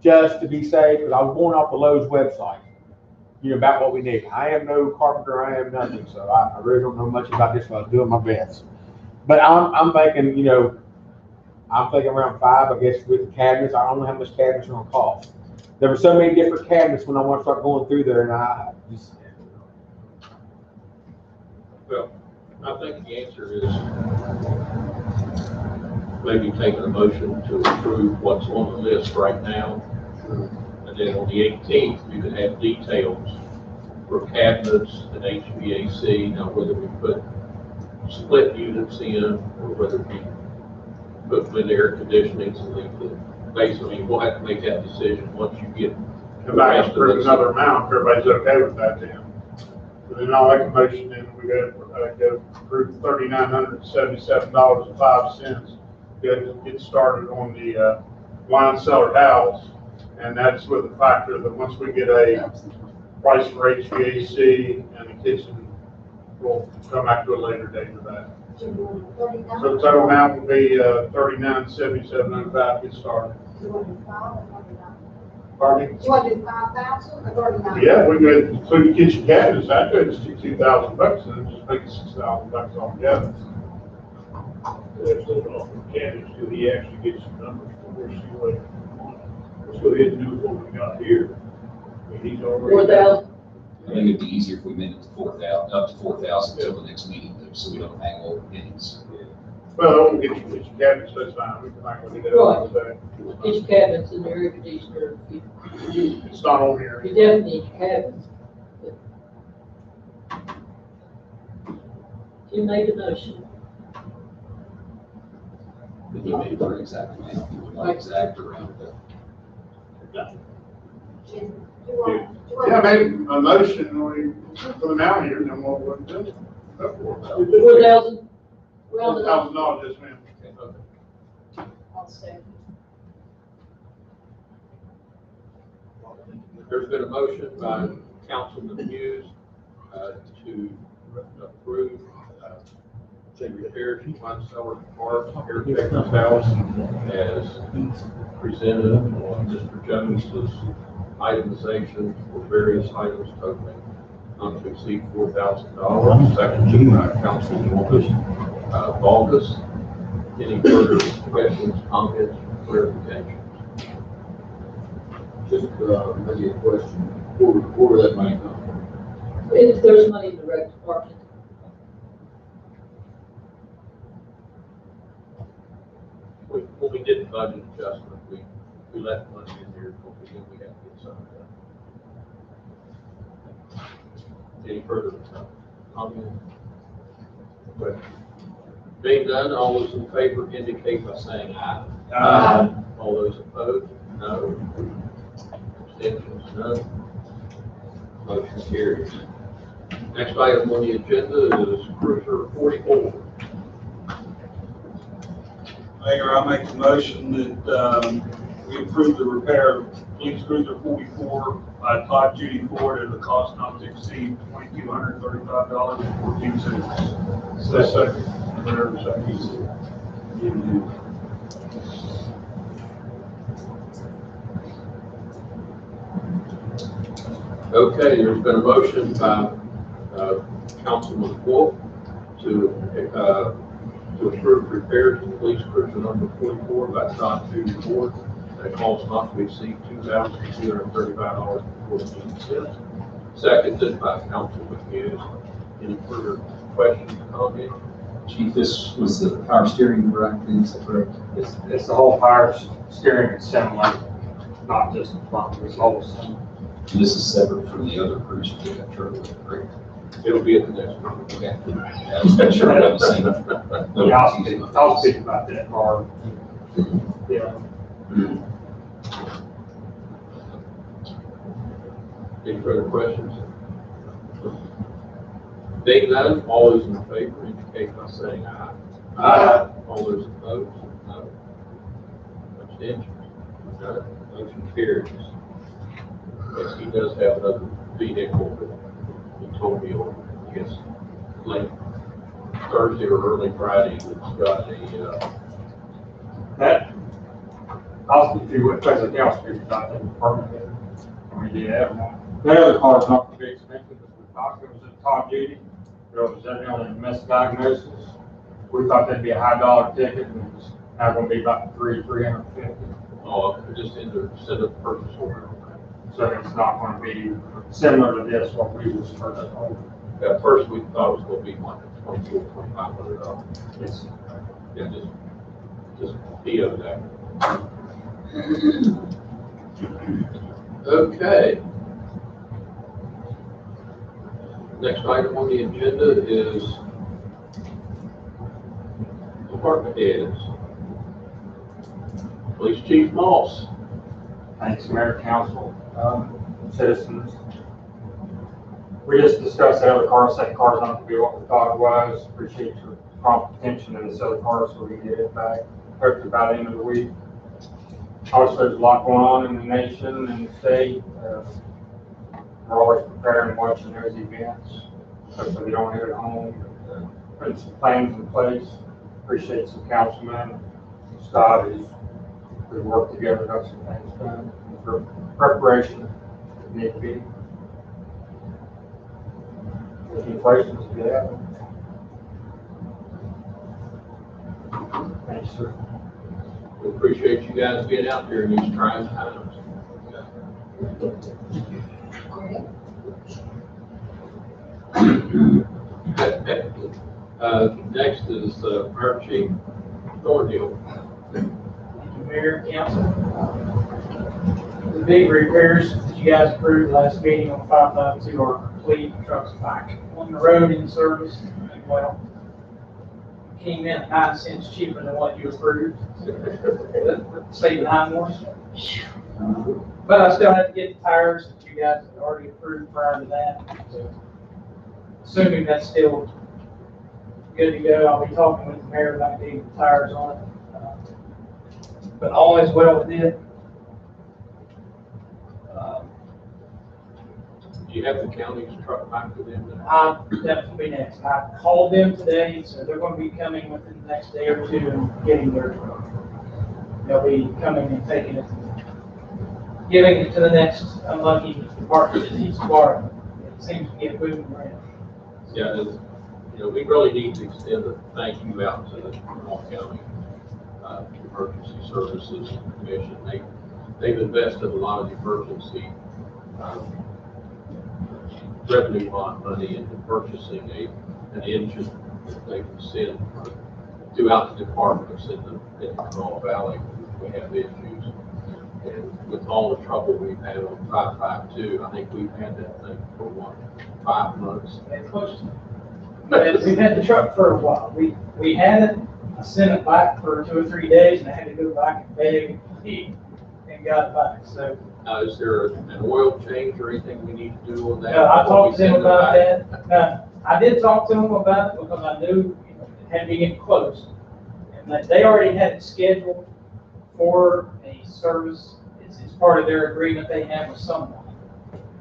just to be safe, because I was going off the Lowe's website, about what we need. I am no carpenter, I am nothing, so I really don't know much about this, but I was doing my best. But I'm thinking, I'm thinking around 5, I guess, with the cabinets. I don't know how much cabinets are gonna cost. There were so many different cabinets when I want to start going through there, and I just. Well, I think the answer is maybe taking a motion to approve what's on the list right now. And then on the 18th, we could have details for cabinets and HVAC. Now, whether we put split units in or whether we put with air conditioning and leave the basically, we'll have to make that decision once you get. Come back and approve another amount, if everybody's okay with that then. So then I'll make a motion, then we go approve $3,977.05. Get started on the wine cellar house. And that's with the factor that once we get a price for HVAC and the kitchen, we'll come back to a later date for that. So the total amount will be $39,77.05. Get started. Pardon me? You want to do 5,000 or 39? Yeah, we could include the kitchen cabinets. That could just be $2,000 and then just make it $6,000 altogether. Let's look off the canvas till he actually gets some numbers for us, see what, let's go ahead and do what we got here. I mean, he's already. 4,000. I think it'd be easier if we made it to 4,000, up to 4,000 until the next meeting, though, so we don't hang over pennies. Well, I won't get you kitchen cabinets, that's fine. We can not gonna do that. Kitchen cabinets and air conditioner. It's not on here. You definitely need cabinets. You made a motion. But he made it for exact amount, not exact around it. Yeah, maybe a motion for the amount here, then we'll do it. 4,000? Round it $4,000, up. yes, ma'am. Okay. I'll say. There's been a motion by Councilman Hughes to approve repairs to One Summer Park, Heritage House, as presented on Mr. Jones's itemization for various items totaling not to exceed $4,000. Seconded by Councilwoman Vargas. Any further questions, comments, clarifications? Just, maybe a question, where that money come from? If there's money in the rec department, When we did the budget adjustment, we left money in there because we knew we had to get some of that. Any further comment? But being done, all those in favor indicate by saying aye. Aye. All those opposed, no. Abstentions, none. Motion carries. Next item on the agenda is Cruiser 44. Mayor, I make the motion that, we approve the repair of Police Cruiser 44 by Todd Judy Ford at a cost not to exceed $2,235.14. Second. Whatever second. Okay, there's been a motion by Councilman Wolf to approve repairs to Police Cruiser number 44 by Todd Judy Ford at a cost not to exceed $2,235.14. Seconded by Councilman Hughes. Any further questions, comments? Chief, this was the power steering, right? Is that correct? It's the whole power steering assembly, not just the front, it's the whole assembly. And this is separate from the other cruiser we got trouble with, correct? It'll be at the next one. Okay. I was not sure I have the same. Yeah, I'll speak about that car. Yeah. Any further questions? Being none, all those in favor indicate by saying aye. Aye. All those opposed, no. Abstentions, none. Motion carries. Yes, he does have another vehicle, but he told me on, I guess, late Thursday or early Friday, that's got a, That, I'll speak to what President Cal speaks about that department. I mean, yeah, that other car is not gonna be expensive, as we talked, it was a Todd Judy. It was evidently a misdiagnosis. We thought that'd be a high dollar ticket, and it's now gonna be about $350. oh, just in the set of purchase order. So it's not gonna be similar to this, what we was first told. At first, we thought it was gonna be like $2,400-$2,500. It's, Yeah, just be of that. Okay. Next item on the agenda is department heads. Police Chief Moss. Thanks, Mayor, Council, citizens. We just discussed that other car, second car's not gonna be what we thought it was. Appreciate your prompt attention to this other car so we can get it back, hopefully by the end of the week. Obviously, there's a lot going on in the nation and the state. We're always preparing and watching those events. Hopefully we don't hit it home. Putting some plans in place. Appreciate some councilmen, Scott, we work together, got some things done for preparation if need be. Any questions, do you have? Thanks, sir. We appreciate you guys being out there in these trying times. Next is Fire Chief Thornhill. Mayor, Council. The big repairs that you guys approved last meeting on 592 are complete. Trucks back on the road in service. Well, came in 9 cents cheaper than what you approved. Saving 9 more. But I still have to get the tires that you guys had already approved prior to that. So, assuming that's still good to go. I'll be talking with the mayor about getting the tires on it. But all is well with it. Do you have the county's truck back to them now? That will be next. I called them today, so they're gonna be coming within the next day or two and getting their truck. They'll be coming and taking it, giving it to the next unlucky department that needs to borrow. It seems to get moving around. Yeah, we really need to extend a thank you out to the Monroe County Emergency Services Commission. They've invested a lot of emergency revenue bond money into purchasing an engine that they can send throughout the departments in the Monroe Valley. We have issues. And with all the trouble we've had on 552, I think we've had that thing for 5 months. But we've had the truck for a while. We had it, I sent it back for 2 or 3 days, and I had to go back and beg and plead and got it back, so. Is there an oil change or anything we need to do on that? I talked to them about that. I did talk to them about it because I knew it had to be getting close. And that they already had it scheduled for a service. It's part of their agreement they have with someone.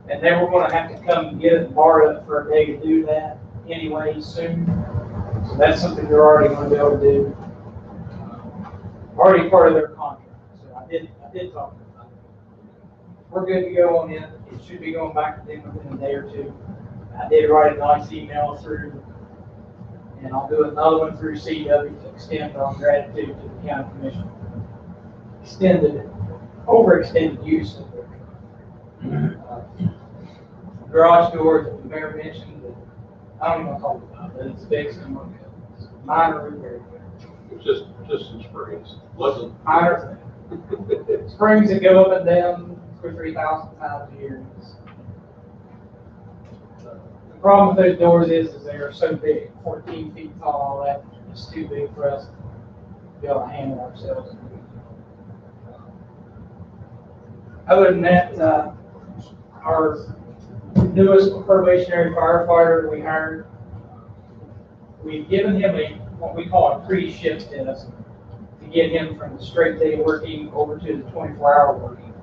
And they were gonna have to come and get it and borrow it for a day to do that anyway soon. So that's something they're already gonna be able to do. Already part of their contract. So I did talk to them about it. We're good to go on it. It should be going back to them within a day or two. I did write a nice email through, and I'll do another one through CW to extend our gratitude to the county commission. Overextended use of their garage doors that the mayor mentioned, that I don't even want to talk about, but it's fixed and working. It's minor repair. It's just some springs. Wasn't. Minor thing. Springs that go up and down 2,000 or 3,000 times a year. The problem with those doors is they are so big, 14 feet tall, all that, it's too big for us to be able to handle ourselves. Other than that, our newest probationary firefighter we hired, we've given him what we call a pre-shift test to get him from the straight day working over to the 24-hour working.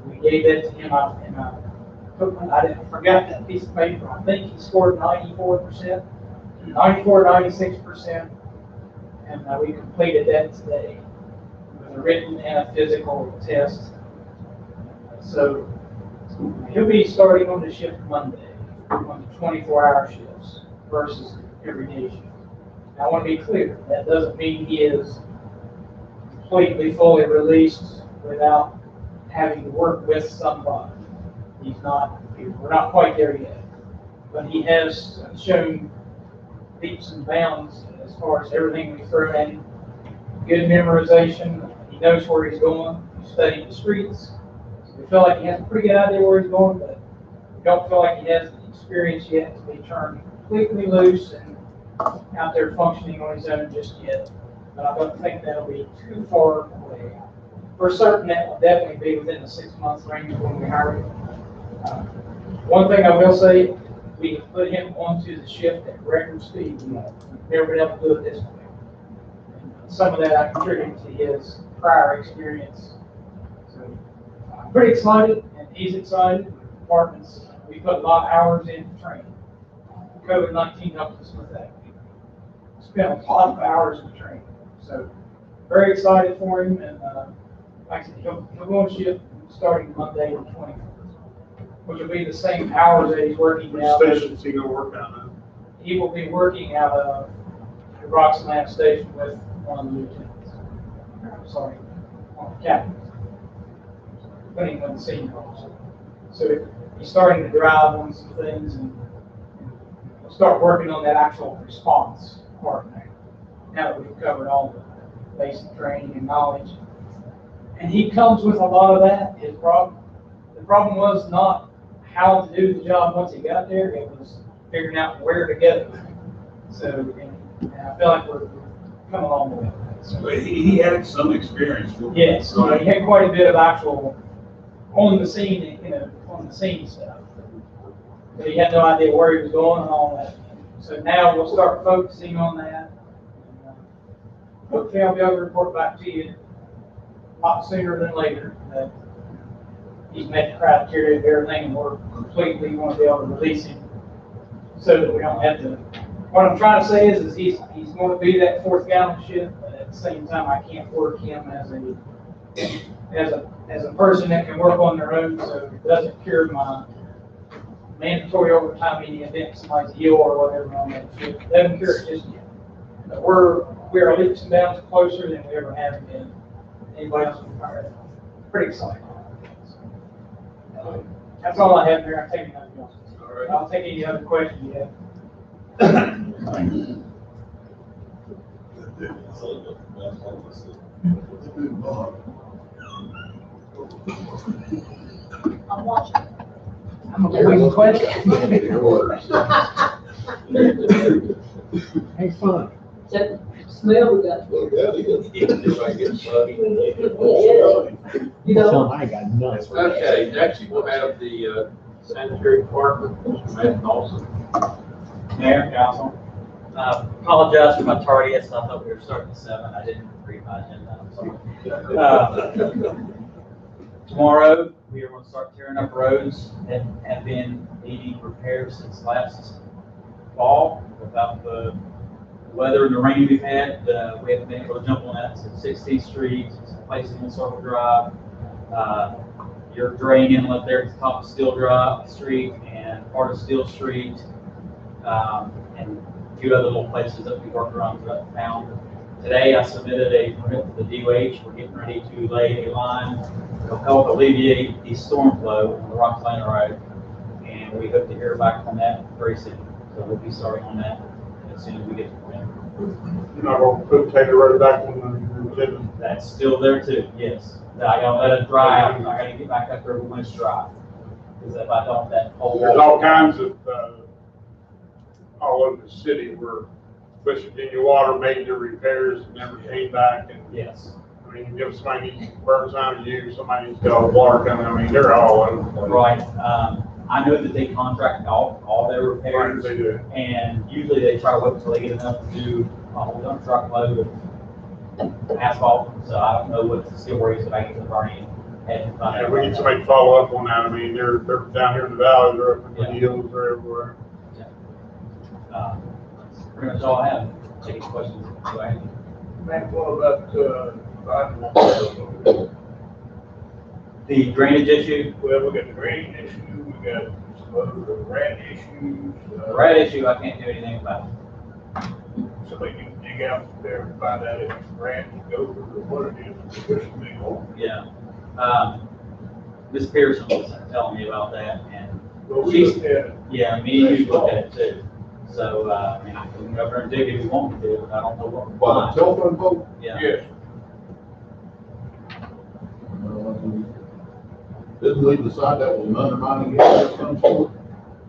We gave that to him, I forgot that piece of paper. I think he scored 94%, 96%, and we completed that today with a written and a physical test. So he'll be starting on the shift Monday, on the 24-hour shifts versus everyday shift. Now, I want to be clear, that doesn't mean he is completely, fully released without having to work with somebody. We're not quite there yet, but he has shown leaps and bounds as far as everything we throw at him. Good memorization, he knows where he's going, he studied the streets. We feel like he has a pretty good idea where he's going, but we don't feel like he has the experience yet to be turned completely loose and out there functioning on his own just yet. But I don't think that'll be too far away. For certain, that will definitely be within the 6 month range when we hire him. One thing I will say, we have put him onto the shift at record speed. We've never been able to do it this way. And some of that I contribute to his prior experience. So I'm pretty excited, and he's excited. Departments, we put a lot of hours into training. COVID-19 helped us with that. We spent a lot of hours in training. So very excited for him, and like I said, he'll go on shift starting Monday the 24th, which will be the same hours that he's working now. Which station is he gonna work on now? He will be working out of the Roxanne station with one of the lieutenants. I'm sorry, one of the captains. Depending on the senior officer. So he's starting to drive on some things and we'll start working on that actual response part now that we've covered all the basic training and knowledge. And he comes with a lot of that. The problem was not how to do the job once he got there, it was figuring out where to go. So, and I feel like we're coming along with that. So, But he had some experience. yes, so he had quite a bit of actual on the scene stuff. But he had no idea where he was going and all that. So now we'll start focusing on that. Hopefully I'll be able to report back to you a lot sooner than later that he's met the criteria of everything and we're completely going to be able to release him so that we don't have to. What I'm trying to say is he's going to be that fourth gallon ship, but at the same time, I can't work him as a person that can work on their own, so it doesn't cure my mandatory overtime in the event somebody's ill or whatever on that ship. It doesn't cure it just yet. But we are leaps and bounds closer than we ever have been. Anybody else retired? Pretty exciting. That's all I have here. I'm taking nothing else. All right. I'll take any other questions you have. I'm watching. I'm a quick question. Hey, fun. That smell we got. Everybody gets slutty. You know, I got nuts. Okay, next we'll have the sanitary department, Mr. Matt Dawson. Mayor, council, apologize for my tardiness. I thought we were starting at 7. I didn't read my agenda. I'm sorry. Tomorrow, we are going to start tearing up roads that have been needing repairs since last fall. Without the weather and the rain we've had, we haven't been able to jump on that. So 16th Street, placing in Circle Drive, your drain inlet there at the top of Steel Drive Street and part of Steel Street, and a few other little places that we worked around throughout the town. Today, I submitted a permit to the DOH. We're getting ready to lay a line to help alleviate the storm flow on the Rock Lane Road, and we hope to hear back on that very soon. So we'll be starting on that as soon as we get the permit. You're not going to take the road back on the agenda? That's still there too, yes. I gotta let it dry out. I gotta get back up there when it's dry. Because if I don't, that whole. There's all kinds of, all over the city where West Virginia Water made their repairs and never came back. And Yes. I mean, if somebody needs burns on you, somebody needs to get water coming, I mean, they're all over the place. Right. I know that they contract all their repairs. Right, they do. And usually they try to wait until they get enough to do a whole dump truck load of asphalt. So I don't know what the steel worries that I get to burning. Yeah, we need somebody to follow up on that. I mean, they're down here in the valley, they're up in the hills, they're everywhere. That's pretty much all I have. Taking questions. Go ahead. Matt, what about, The drainage issue, well, we got the rain issue, we got some other rat issues. the rat issue, I can't do anything about. Somebody can dig out there and find out if it's rat, goat, or what it is. There's some big hole. Yeah. Ms. Pearson was telling me about that, and Well, we she's, looked at it. yeah, me and you looked at it too. So, I mean, I can go over and dig if you want me to, but I don't know what. Well, the telephone pole? Yeah. Yes. Didn't we decide that was an undermining area of some sort?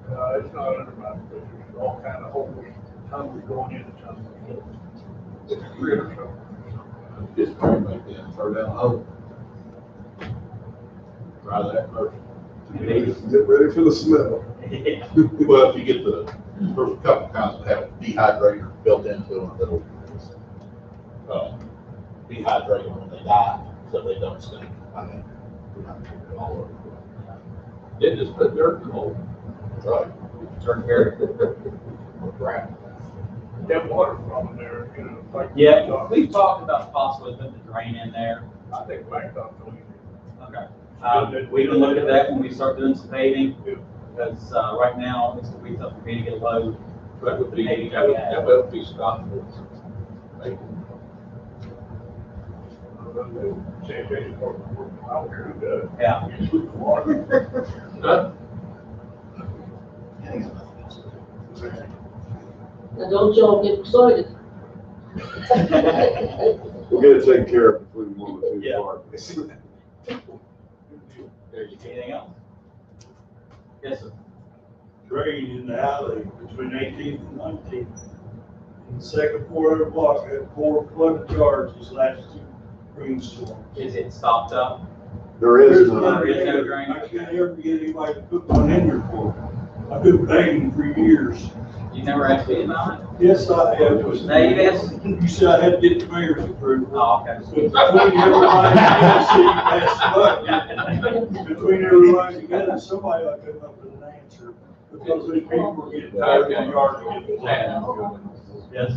It's not undermined, but there's all kind of holes, tunnels going into tunnels. It's real trouble. Just turn back there and throw down a hole. Try that first. Get ready for the smell. Yeah. Well, if you get there's a couple kinds that have dehydrator built into them that'll dehydrate them when they die, so they don't stink. I mean, we have to do it all over. They just put dirt in the hole. Right. Turn here. Right. That water problem there, you know, like. Yeah, we've talked about possibly putting the drain in there. I think Blacktop told you. Okay. We can look at that when we start doing some paving, because, right now, it's gonna be tough for me to get a load. That would be, Maybe that would, we have. that would be stopped. Sanitation department, I don't care who does. Yeah. You sweep the water. Huh? now don't y'all get excited. We'll get it taken care of between one or two Yeah. departments. Anything else? Yes, sir. Drain in the alley between 18th and 19th. In the second 400 block, I had 4 flooded yards these last 2 rainstorms. Is it stopped up? There is There's none. none There is no there. drain? I can't ever get anybody to put one in there for me. I've been begging for years. You never asked me about it? Yes, I have. Now you asked? You said I had to get the mayor's approval. Oh, okay. Between everybody, between everybody together, somebody ought to come up with an answer, because these people are getting tired of the yard. Yes.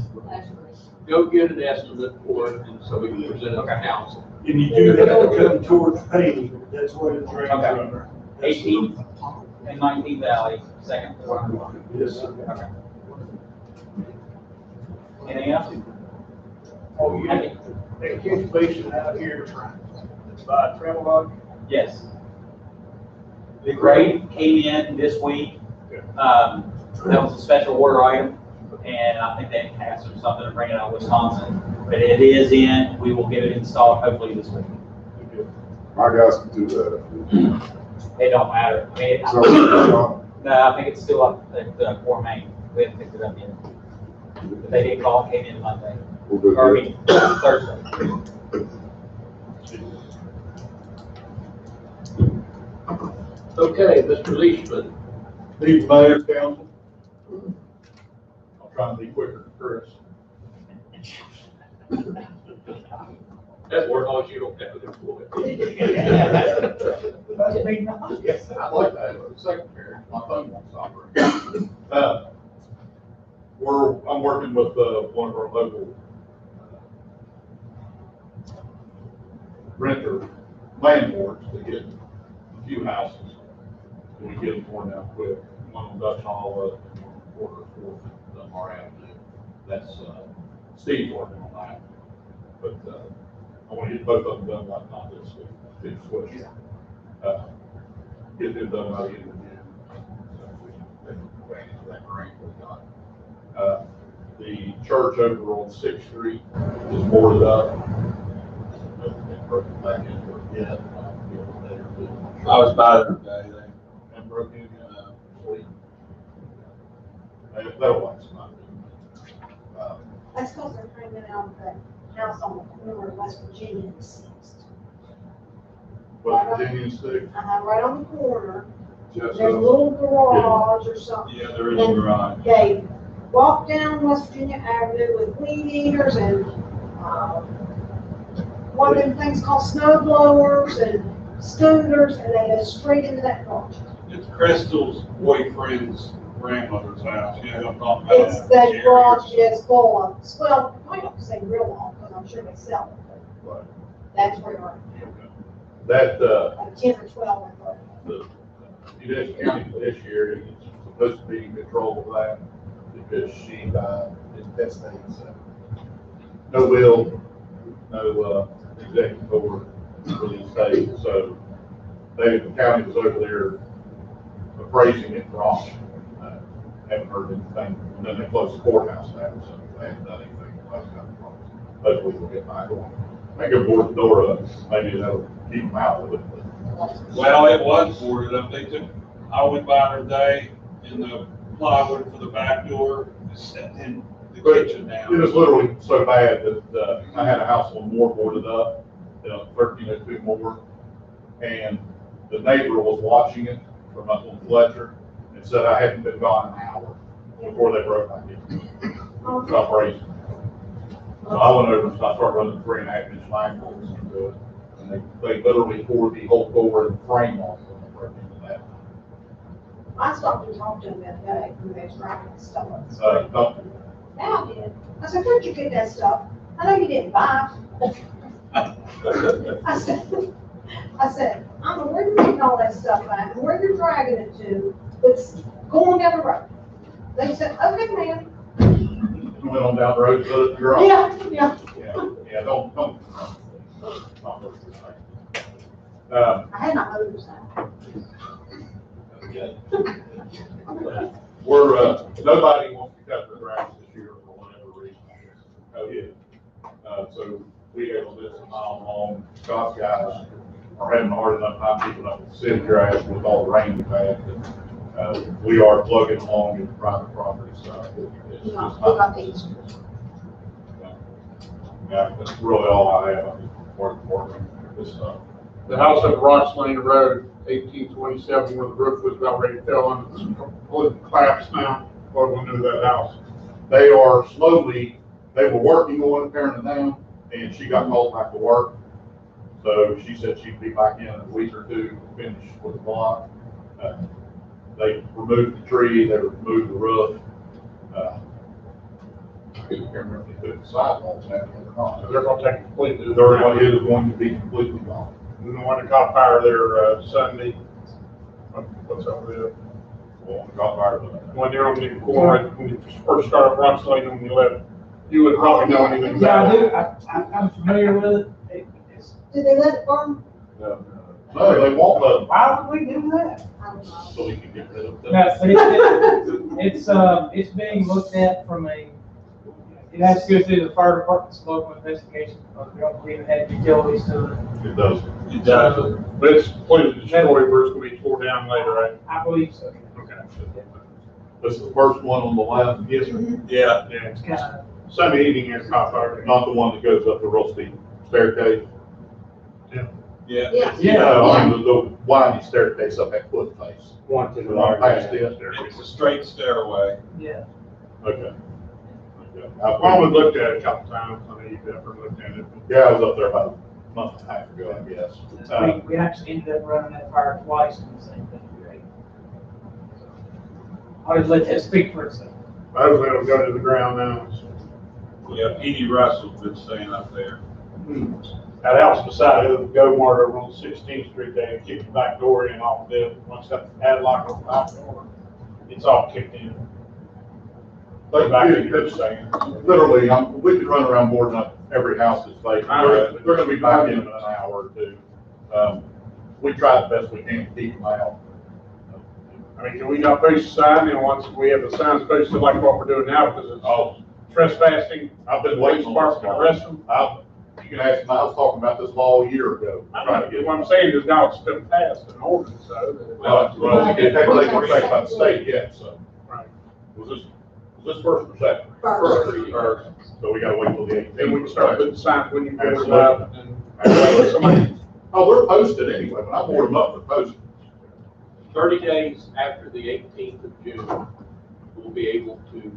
Go get an estimate for it, and so we can present it to council. And you do have to come towards painting, that's where the drains Okay. are. 18th and 19th Valley, second floor. Yes, sir. Okay. Anything else? Oh, yeah, that catch basin out here, it's by Travelodge. Yes. The grade came in this week. That was a special order item, and I think they passed or something to bring it out of Wisconsin. But it is in, we will get it installed hopefully this week. My guys can do that. It don't matter. I mean, So, no, I think it's still up at Core Main. We haven't picked it up yet. But they did call, came in Monday, we'll do or I that. mean, Thursday. Okay, Mr. Leishman. Leave Mayor, council. I'll try and be quicker than Chris. That's where all you don't have to do. Yes, I'd like to have a secretary, my phone won't stop. I'm working with, one of our local renter landlords to get a few houses. And we get them torn down quick. One on Dutch Hollow, and one on Quarter Fourth, Dunbar Avenue. That's, Steve working on that. But, I want to get both of them done like not this week, big switch. Get them done by the end of June. So we can take advantage of that grant we got. The church over on Sixth Street is boarded up. It's broken back into it yet. I was by there today, And broken in, sleep. That'll last not. That's because they're bringing out the house on the corner of West Virginia and Sixth. West Virginia and Sixth. Right on the corner, Just, there's a little garage or something. yeah, there is a garage. They walk down West Virginia Avenue with weed eaters and, one of them things called snow blowers and scooters, and they go straight into that garage. It's Crystal's boyfriend's grandmother's house, you know what I'm talking about? It's that garage is full of, well, I don't say real long, because I'm sure they sell it, but Right. that's where you're That, like 10 or 12 or 13. the United County this year is supposed to be in control of that because she died intestate, so. No will, no, executive order for the state, so the county was over there appraising it for auction. Haven't heard anything, and then they closed the courthouse down, so they haven't done anything about that. Hopefully we'll get back on. I go board the door up, maybe that'll keep them out of it. Well, it was boarded up, they took, I went by there today, and the plywood for the back door is set in the kitchen now. It was literally so bad that, I had a house on Moore boarded up, 1302 Moore, and the neighbor was watching it from up on Fletcher, and said I hadn't been gone an hour before they broke my gate. Stop raising. So I went over and I started running 3.5-inch line bolts into it, and they literally tore the whole door and frame off when they broke into that. I stopped and talked to them that day when they was driving the stuff up. Don't Yeah, I did. I said, where'd you get that stuff? I know you didn't buy it. I said, I don't know where you're getting all that stuff at, and where you're dragging it to, but going down the road. They said, okay, ma'am. went on down the road, put it in your office. Yeah. Yeah, don't. I had my motors out. We're, nobody wants to cut their grass this year for whatever reason. COVID. So we have a list of mile long, Scott's guys are having a hard enough time keeping up with the city grass with all the rain we've had. We are plugging along in private property, so it's just not. Yeah, that's really all I have. I'm working this stuff. The house on Ross Lane Road, 1827, where the roof was about ready to fall on, it's completely collapsed now. what we're gonna do with that house? They are slowly, they were working on it, tearing it down, and she got called back to work. So she said she'd be back in a week or two to finish with the block. They removed the tree, they removed the roof. I can't remember if they put the sidewalks out or not. They're gonna take it completely. They're going to be completely gone. And the one that caught fire there, Sunday, what's over there? Well, got fire, When they're on the corner, when you first started Runs Lane, when you left, you would probably know anything Yeah, I about do, it. I'm familiar with it. It's- Did they let it burn? no, they won't let them, Why would we do that? I don't know. so we can get rid of them. No, but it's being looked at from it has to go through the fire department's local investigation, because we don't believe it had utilities to it. It does. It does. But it's completely destroyed, where it's gonna be tore down later, right? I believe so. Okay. This is the first one on the left. Yes, sir. Yeah. Yeah, It's kind of, Sunday evening has caught fire. Not the one that goes up the real steep staircase. Yeah. Yeah. No, I mean, the windy staircase up that foot face. One to the The one right. past this. It's a straight stairway. yeah. Okay. Well, we looked at it a couple times, I mean, you've never looked at it. Yeah, I was up there about a month and a half ago, I guess. We actually ended up running that fire twice in the same thing. I'll just let that speak for itself. Hopefully it'll go to the ground now. Yeah, Petey Russell's been staying up there. That house beside it, the Go Mart over on 16th Street, they kicked the back door in off of it, once that padlock on the back door, it's all kicked in. Back in your stand. Literally, we could run around boarding up every house that's vacant. They're gonna be back in an hour or two. We try the best we can to keep them out. I mean, can we not post a sign, and once we have the signs posted like what we're doing now, because it's Oh, trespassing, I've been waiting on this. Department arrest them. You can ask them, I was talking about this law a year ago. Trying to get. What I'm saying is now it's been passed an ordinance, so. Well, we can't take effect by the state yet, so. Right. Was this first or second? First. First. So we gotta wait till the 18th. Then we can start putting signs when you board them Absolutely. up, and somebody, Oh, they're posted anyway. When I board them up, they're posted. 30 days after the 18th of June, we'll be able to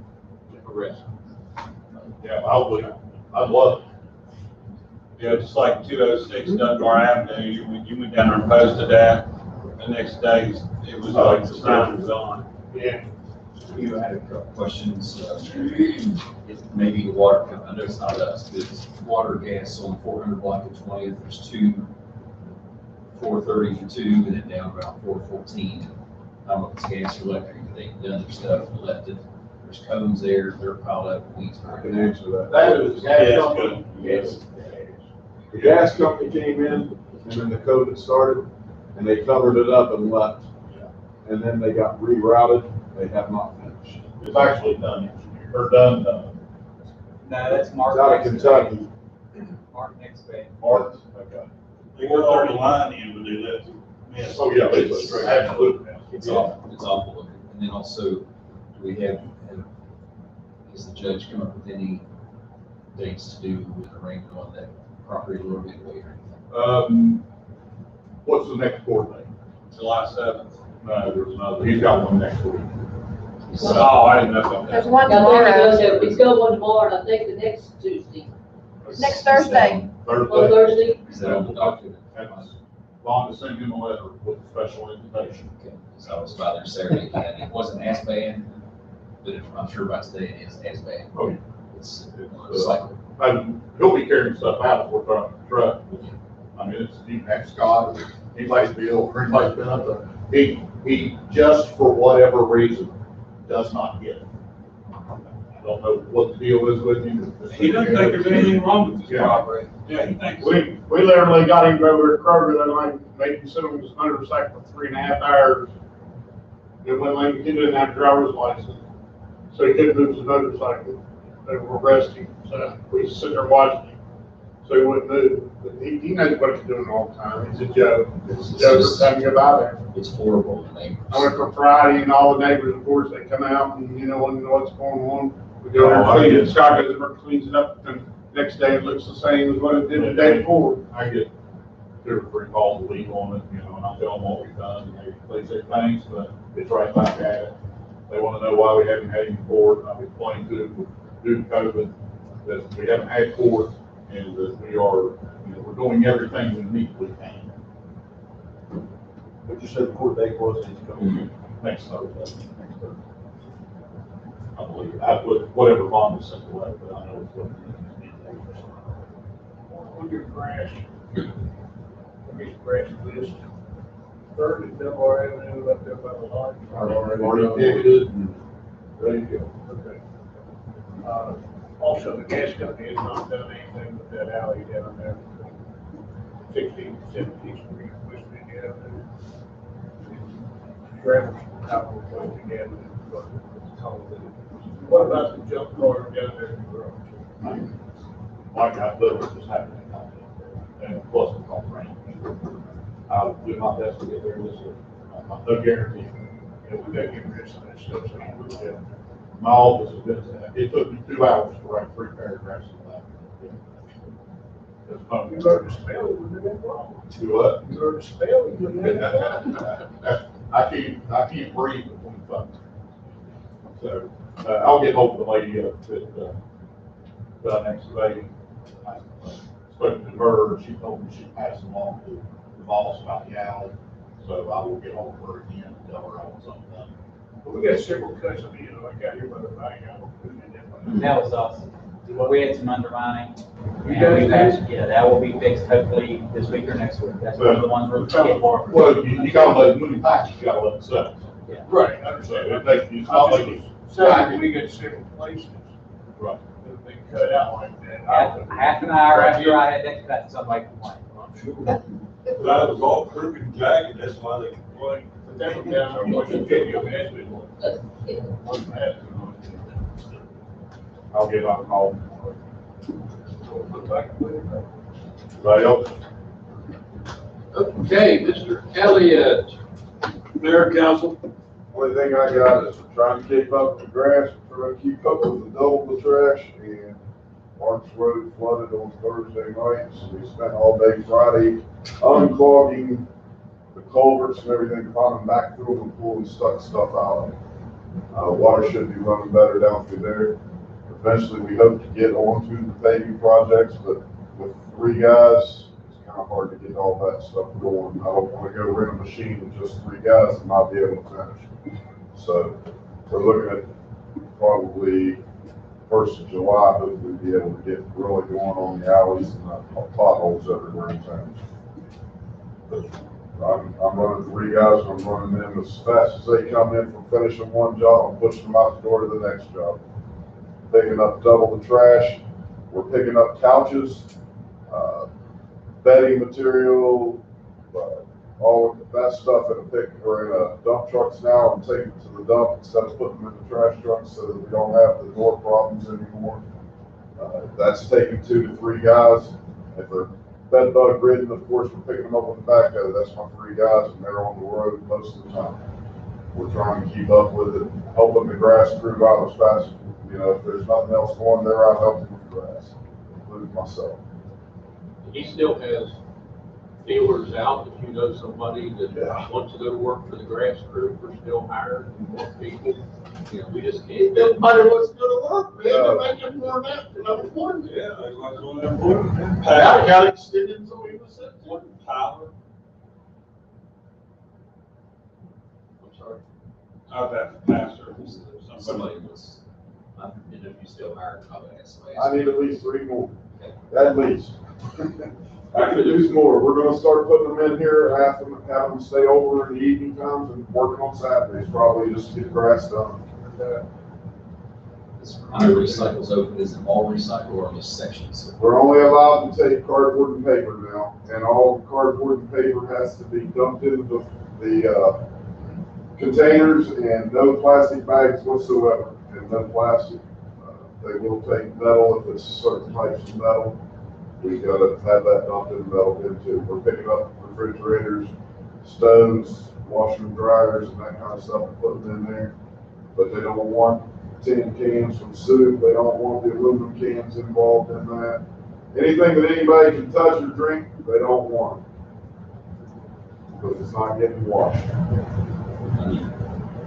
arrest them. Yeah, I'd love it. Yeah, just like 206 Dunbar Avenue, you went down there and posted that. The next day, it was like the sign was on. yeah. You had a couple questions, if maybe the water company, I know it's not us, but it's water, gas on 400 block at 20th, there's two, 430 for two, and then down around 414. I don't know if it's gas or electric, but they've done their stuff, and left it, there's cones there, they're piled up, weeds. I can answer that. That is the gas company. Yes. The gas company came in, and then the code had started, and they covered it up and left. And then they got rerouted, they have not finished. It's actually done, or done. No, that's It's Mark. out of Kentucky. Mark next bay. Martin, okay. They got all the line in when they left it. Yes. Oh, yeah, it's absolutely. It's awful, it's awful looking. And then also, do we have, has the judge come up with any dates to do with the arraignment on that property a little bit later? What's the next court date? July 7th. No, there's another, he's got one next week. Oh, I didn't know about There's that. one Now, there he goes, tomorrow, he's got one tomorrow, and I think the next Tuesday, next Thursday. or Thursday. Thursday. Is that on the document? That's long to send him a letter with a special invitation. Okay, so I was by there Saturday again, it wasn't as bad, but I'm sure by today it is as bad. Oh, yeah. It's like, And he'll be carrying stuff out if we're trying to truck. I mean, it's, you can ask Scott, or anybody's bill, or anybody's been up there. He just for whatever reason does not get it. I don't know what the deal is with him. He doesn't think there's anything wrong with this Yeah. property. Yeah, he thinks. We literally got him over at Kroger that night, making sure he was under the cycle for 3.5 hours. And when like, he didn't have a driver's license, so he couldn't move his motorcycle. They were arresting him, so we just sit there watching him, so he wouldn't move. But he knows what he's doing all the time, it's a joke, it's a joke every time you go by there. it's horrible, the neighbors. I went for Friday and all the neighbors, of course, they come out and, you know, want to know what's going on. We go there and clean it, Scott goes over and cleans it up, and next day it looks the same as what it did the day before. I get 2 or 3 calls a week on it, you know, and I tell them what we've done, and they say thanks, but it's right back at it. They want to know why we haven't had any court, and I've explained to them, due to COVID, that we haven't had court, and that we are, we're doing everything we legally can. But you said the court date was, it's coming. Next Thursday. I believe, I put whatever bond was sent away, but I know it's what. On your grass, on your grass list, third and Dunbar Avenue up there by the lodge. Already ticketed and ready to go. Okay. Also, the gas company has not done anything with that alley down there, 16th, 17th Street, West Virginia Avenue. Gravel, how we're going together, but it's all that. What about the jump car down there in the garage? Like I said, it's just happening. And plus it's on rain. I'll do my best to get there this year. No guarantee. We gotta get rid of some of that stuff, so you move down. My office has been, it took me 2 hours to write 3 paragraphs of that. You learn to spell, you do that wrong. Do what? You learn to spell, you do that wrong. I can't breathe between thumbs. So, I'll get hold of the lady that, done excavating. I spoke to her, she told me she'd pass along to the boss about the alley. So I will get hold of her again and tell her I want something done. But we got several cuts of, like out here by the bank, I don't put it in that. That was awesome. We had some undermining. You and guys we've did? actually- Yeah, that will be fixed hopefully this week or next week. That's one of the ones we're getting. Well, you gotta let, when you patch, you gotta let it set. Yeah. Right, I So understand. it makes, it's not like it's. So we got several places Right. that have been cut out like that. Half an hour after I had that cut, somebody complained. I'm sure. That was all crooked and jagged, that's why they complained. But that one down there, what's the video, man, that's been one bad. I'll get on call. Look back with it. Anybody else? Okay, Mr. Elliott. Mayor, council, only thing I got is we're trying to keep up with the grass, we're trying to keep up with the double the trash, and Marks Road flooded on Thursday night, so we spent all day Friday unclogging the culverts and everything, climbing back through them and pulling stuck stuff out. Water should be running better down through there. Eventually, we hope to get onto the paving projects, but with 3 guys, it's kind of hard to get all that stuff going. I don't want to go rent a machine with just 3 guys and not be able to finish. So we're looking at probably 1st of July, hopefully be able to get really going on the alleys and the potholes everywhere in town. But I'm running 3 guys, and I'm running them as fast as they come in from finishing one job and pushing them out the door to the next job. Picking up double the trash, we're picking up couches, bedding material, all of that stuff in a dump trucks now and taking it to the dump instead of putting them in the trash trucks so that we don't have the door problems anymore. That's taking 2 to 3 guys. If they're bed bug ridden, of course, we're picking them up on the back of it. That's my 3 guys, and they're on the road most of the time. We're trying to keep up with it, helping the grass crew out as fast as, if there's nothing else going, they're out helping with the grass, including myself. He still has feelers out, if you know somebody that wants to go to work for the grass crew, we're still hiring more people. We just can't. Everybody wants to go to work, man, they're making more than that, and I'm important. Yeah, they like going there for it. I got extended, so we was at Tyler, I'm sorry. I've had pastor. Somebody was, I didn't know if you still hired, probably had somebody. I need at least 3 more, at least. I could use more. We're gonna start putting them in here, have them stay over in the evening times and working on Saturdays, probably just to get grass done. Is how recycles open, is it all recycle or just sections? We're only allowed to take cardboard and paper now, and all cardboard and paper has to be dumped into the containers and no plastic bags whatsoever, and no plastic. They will take metal if it's certain types of metal. We gotta have that dumped in metal bin too. We're picking up refrigerators, stoves, washer and dryers and that kind of stuff and putting in there. But they don't want tin cans from soup. They don't want the aluminum cans involved in that. Anything that anybody can touch or drink, they don't want. Because it's not getting washed.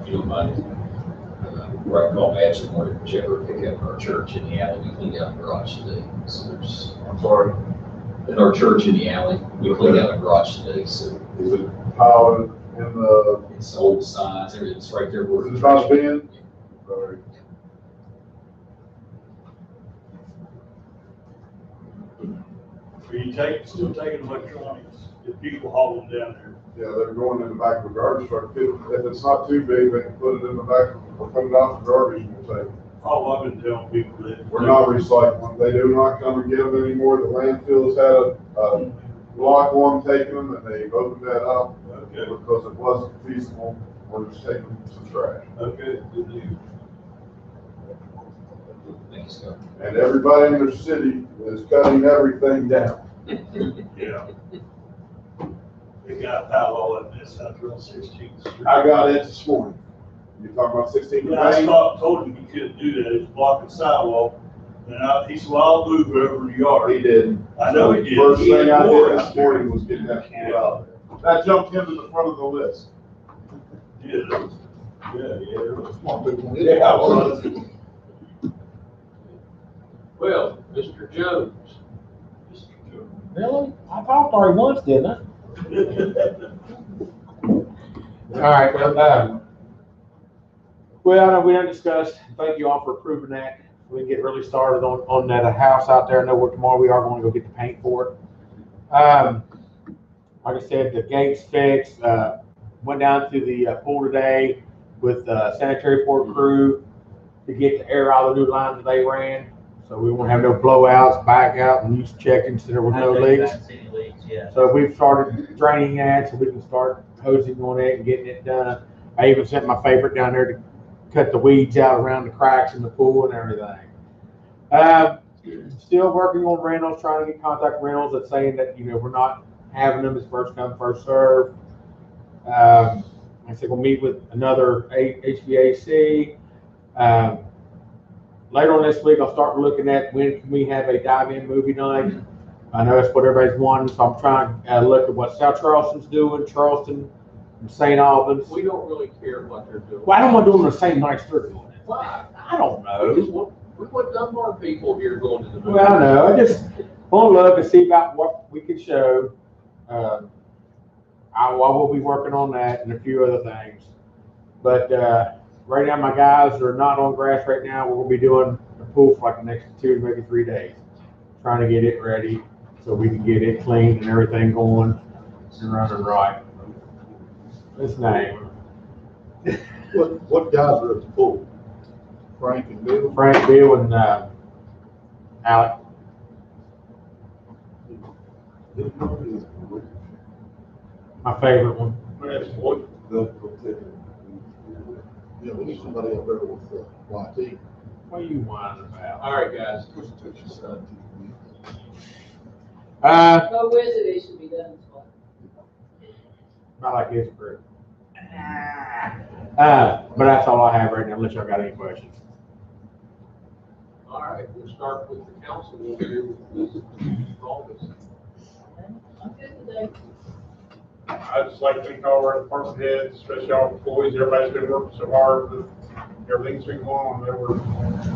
If you don't mind. right, call Madison or whichever, pick up our church in the alley, we cleaned out the garage today. So there's, I'm sorry, at our church in the alley, we cleaned out the garage today, so is it piled in the, it's old signs, everything's right there. where is it not being? Sorry. Are you still taking electronics, if people haul them down there? Yeah, they're going in the back of the garbage truck. If it's not too big, they can put it in the back, or put it off the garbage and we'll take it. Oh, I've been telling people that. We're not recycling. They do not come and get them anymore. The landfill's had a block one taking them and they've opened that up Okay, because it wasn't feasible. We're just taking some trash. okay, good news. Thank you, Scott. And everybody in the city is cutting everything down. Yeah. They got a pile all that mess out there on 16th Street. I got it this morning. You're talking about 16th Yeah, I Main? told him he couldn't do that, it's blocking sidewalk. And he said, well, I'll move over the yard. He didn't. I know he did. First He thing I ignored did it. this morning was get that pulled out. That jumped him to the front of the list. Yeah, yeah. Yeah, I was. Well, Mr. Jones. Really? I talked already once, didn't I? All right, well, I know we done discussed, thank you all for approving that. We can get really started on that house out there. I know where tomorrow we are going to go get the paint for it. Like I said, the gate's fixed. Went down to the pool today with the sanitary port crew to get the air out of the new lines that they ran. So we won't have no blowouts, back out, and use checking so there was no leaks. Yeah. So we've started draining that so we can start hosing on it and getting it done. I even sent my favorite down there to cut the weeds out around the cracks in the pool and everything. Still working on rentals, trying to get contact rentals that's saying that, we're not having them as first come, first serve. I said we'll meet with another HVAC. Later on this week, I'll start looking at when can we have a dive-in movie night. I know that's what everybody's wanting, so I'm trying to look at what South Charleston's doing, Charleston, and St. Albans. We don't really care what they're doing. Well, I don't want to do them the same nights they're doing it. Why? I don't know. We want Dunbar people here going to the movie. Well, I know. I just want to look and see about what we can show. I will be working on that and a few other things. But right now, my guys are not on grass right now. We're going to be doing the pool for like the next 2 maybe 3 days. Trying to get it ready so we can get it clean and everything going and running right. His name. What guys are at the pool? Frank and Bill? Frank, Bill, and Alec. My favorite one. Yeah, we need somebody up there with YT. What are you whining about? All right, guys. No Wednesday should be done. I like his group. But that's all I have right now, unless y'all got any questions. All right, we'll start with the council. We'll hear with August. I'm good today. I'd just like to thank all our department heads, especially our employees. Everybody's been working so hard. Everything's been going on. They were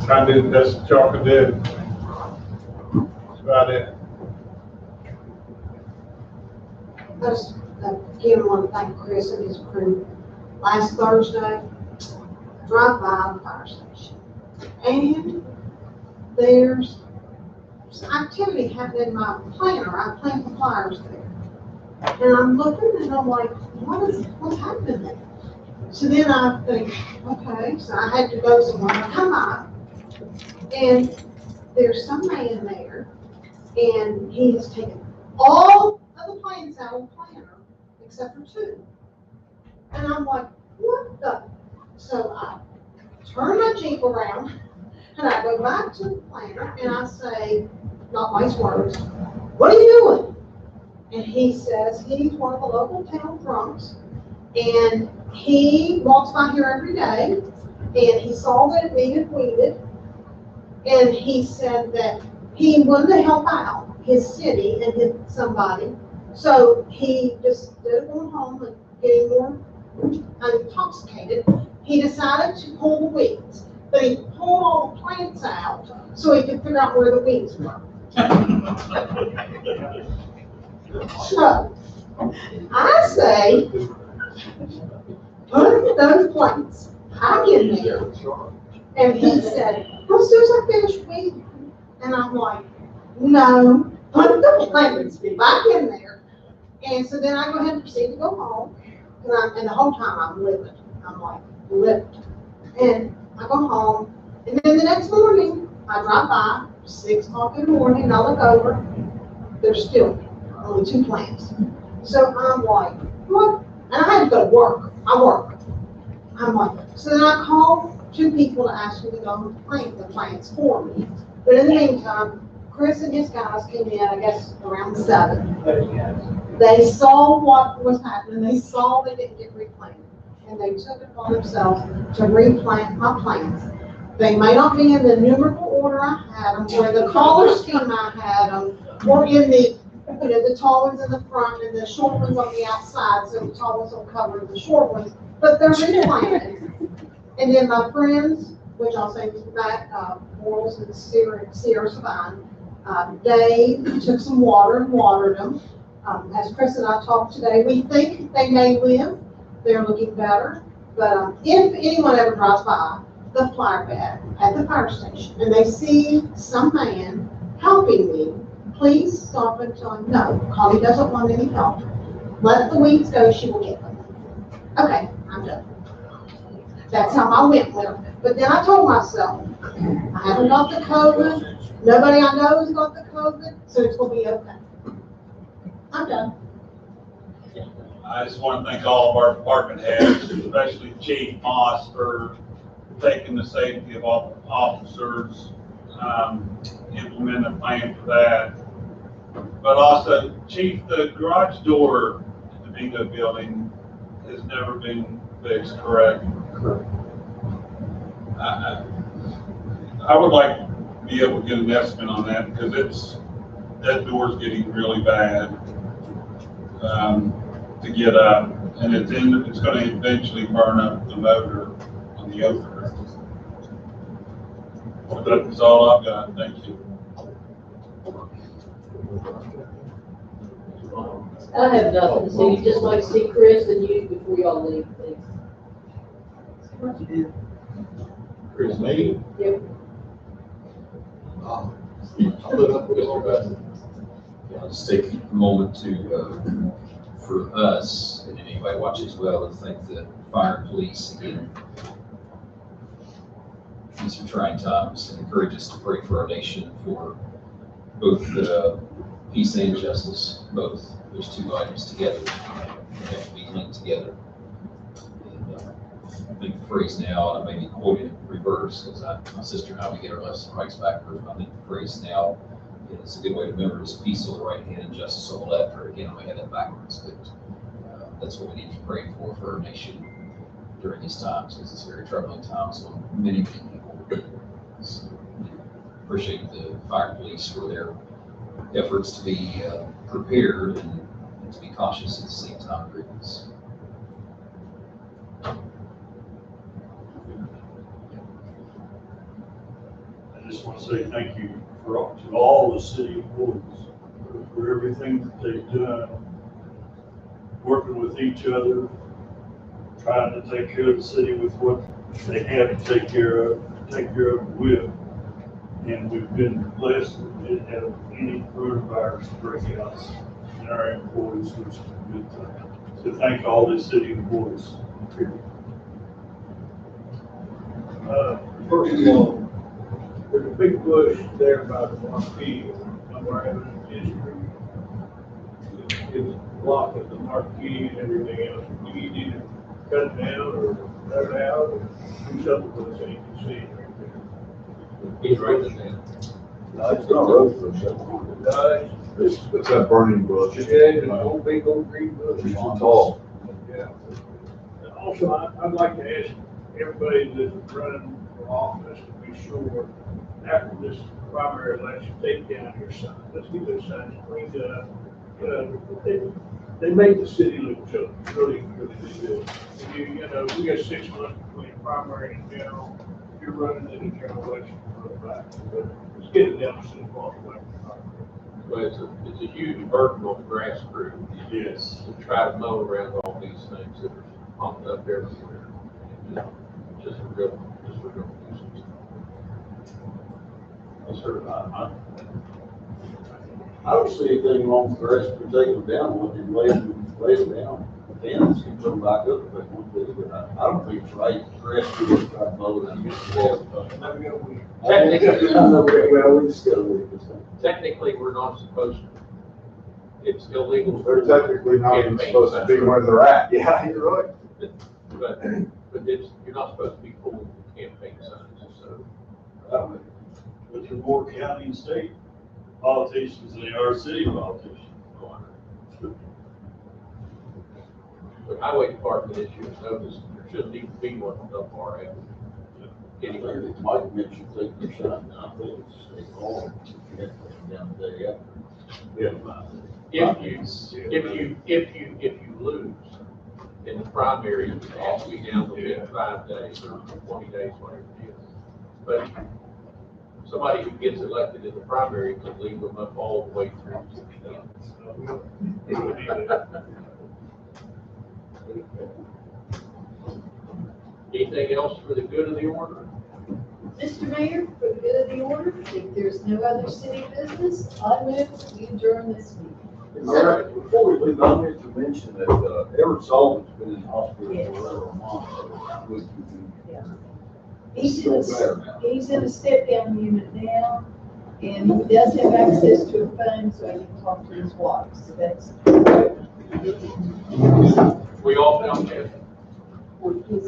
trying to do the best that y'all could do. That's about it. Just again, want to thank Chris and his crew. Last Thursday, drive by the fire station, and there's some activity happening in my planter. I plant the flowers there, and I'm looking and I'm like, what's happening there? So then I think, okay, so I had to go somewhere. I come by, and there's some man there, and he has taken all of the plants out of the planter except for 2. And I'm like, what the? So I turn my Jeep around and I go back to the planter and I say, not nice words, what are you doing? And he says he's one of the local town drunks and he walks by here every day and he saw that it needed weeded and he said that he wanted to help out his city and somebody. So he just did going home and getting more intoxicated he decided to pull the weeds, but he pulled all the plants out so he could figure out where the weeds were. So, I say, put those plants back in there. And he said, well, as soon as I finish weeding, and I'm like, no, put the plants back in there. And so then I go ahead and proceed to go home. And the whole time I'm livid. I'm like, livid. And I go home. And then the next morning, I drive by, 6 o'clock in the morning, and I look over. There's still only 2 plants. So I'm like, what? And I had to go to work. I work. I'm like, so then I call 2 people to ask me to go and plant the plants for me. But in the meantime, Chris and his guys came in, I guess, around 7. They saw what was happening. They saw they didn't get replanted. And they took it upon themselves to replant my plants. They may not be in the numerical order I had them, or the color scheme I had them, or in the, the tall ones in the front and the short ones on the outside, so the tall ones will cover the short ones, but they're replanted. And then my friends, which I'll say back, Morals and Sierra Savine, they took some water and watered them. As Chris and I talked today, we think they may live. They're looking better. But if anyone ever drives by the flower bed at the fire station and they see some man helping me, please stop and tell him, no, Connie doesn't want any help. Let the weeds go, she will get them. Okay, I'm done. That's how I went with it. But then I told myself, I haven't got the COVID. Nobody I know has got the COVID, so it's going to be okay. I'm done. I just want to thank all of our department heads, especially Chief Moss, for taking the safety of all officers, implementing a plan for that. But also, Chief, the garage door at the bingo building has never been fixed, correct? Correct. I would like to be able to get an estimate on that because that door's getting really bad to get up, and it's going to eventually burn up the motor on the over. That's all I've got. Thank you. I have nothing, so you just like to see Chris and you before y'all leave, please. Chris, me? Yep. I'll just take a moment to, for us, and anybody watching as well, to thank the fire and police again. These are trying times, and encourage us to pray for our nation for both peace and justice, both those 2 items together. They have to be linked together. And I think the phrase now, and I may be quoting it reverse, because my sister and I, we get our lefts and rights backwards, but I think the phrase now is a good way to remember is peace on the right hand and justice on the left, or again, I may have that backwards, but that's what we need to pray for our nation during these times, because it's very troubling times on many people. So, appreciate the fire and police for their efforts to be prepared and to be cautious at the same time during this. I just want to say thank you to all the city employees for everything that they've done, working with each other, trying to take care of the city with what they have to take care of with. And we've been blessed that we didn't have any coronavirus breakouts in our employees, which is a good thing. So thank all the city employees. First of all, there's a big push there about the marquee, somewhere in the district. It's blocking the marquee and everything else. We need to either cut it down or cut it out or do something with it so you can see it right there. He's right there. No, it's not road for something. It's that burning bush. Yeah, it's an old, big old green bush. It's too tall. Yeah. And also, I'd like to ask everybody that's running for office to be sure, after this primary election, take down your signs. Let's get those signs cleaned up. They made the city look good, really, really good. You know, we got 6 months between primary in general, if you're running in a general election for a fact. But it's getting down to City Hall election. But it's a huge burden on the grass crew. Yes. To try to mow around all these things that are popping up everywhere. Just a real nuisance. Yes, sir. I don't see anything wrong with the rest of taking them down, let them lay them down. Then it's gonna come back up if they want to, but I don't think it's right for the rest of them to try to mow it. Technically, we're not supposed to. It's illegal. They're technically not even supposed to be where they're at. Yeah, you're right. But it's, you're not supposed to be pulling campaign signs, so. But they're more county and state politicians than they are city politicians. The highway department issues notice, there shouldn't even be one on Dunbar Avenue. Anyway, It might mention 30%, I think it's all down the day after. if you lose in the primary, it has to be down within 5 days or 20 days, whatever it is. But somebody who gets elected in the primary could leave them up all the way through to the end. Anything else for the good of the order? Mr. Mayor, for the good of the order, if there's no other city business, I move we adjourn this meeting. Mayor, before we leave, I need to mention that Everett Sullivan's been in the hospital for over a month. He's in a step-down unit now, and he does have access to a phone, so he can talk to his wife, so that's. We all found that. For his.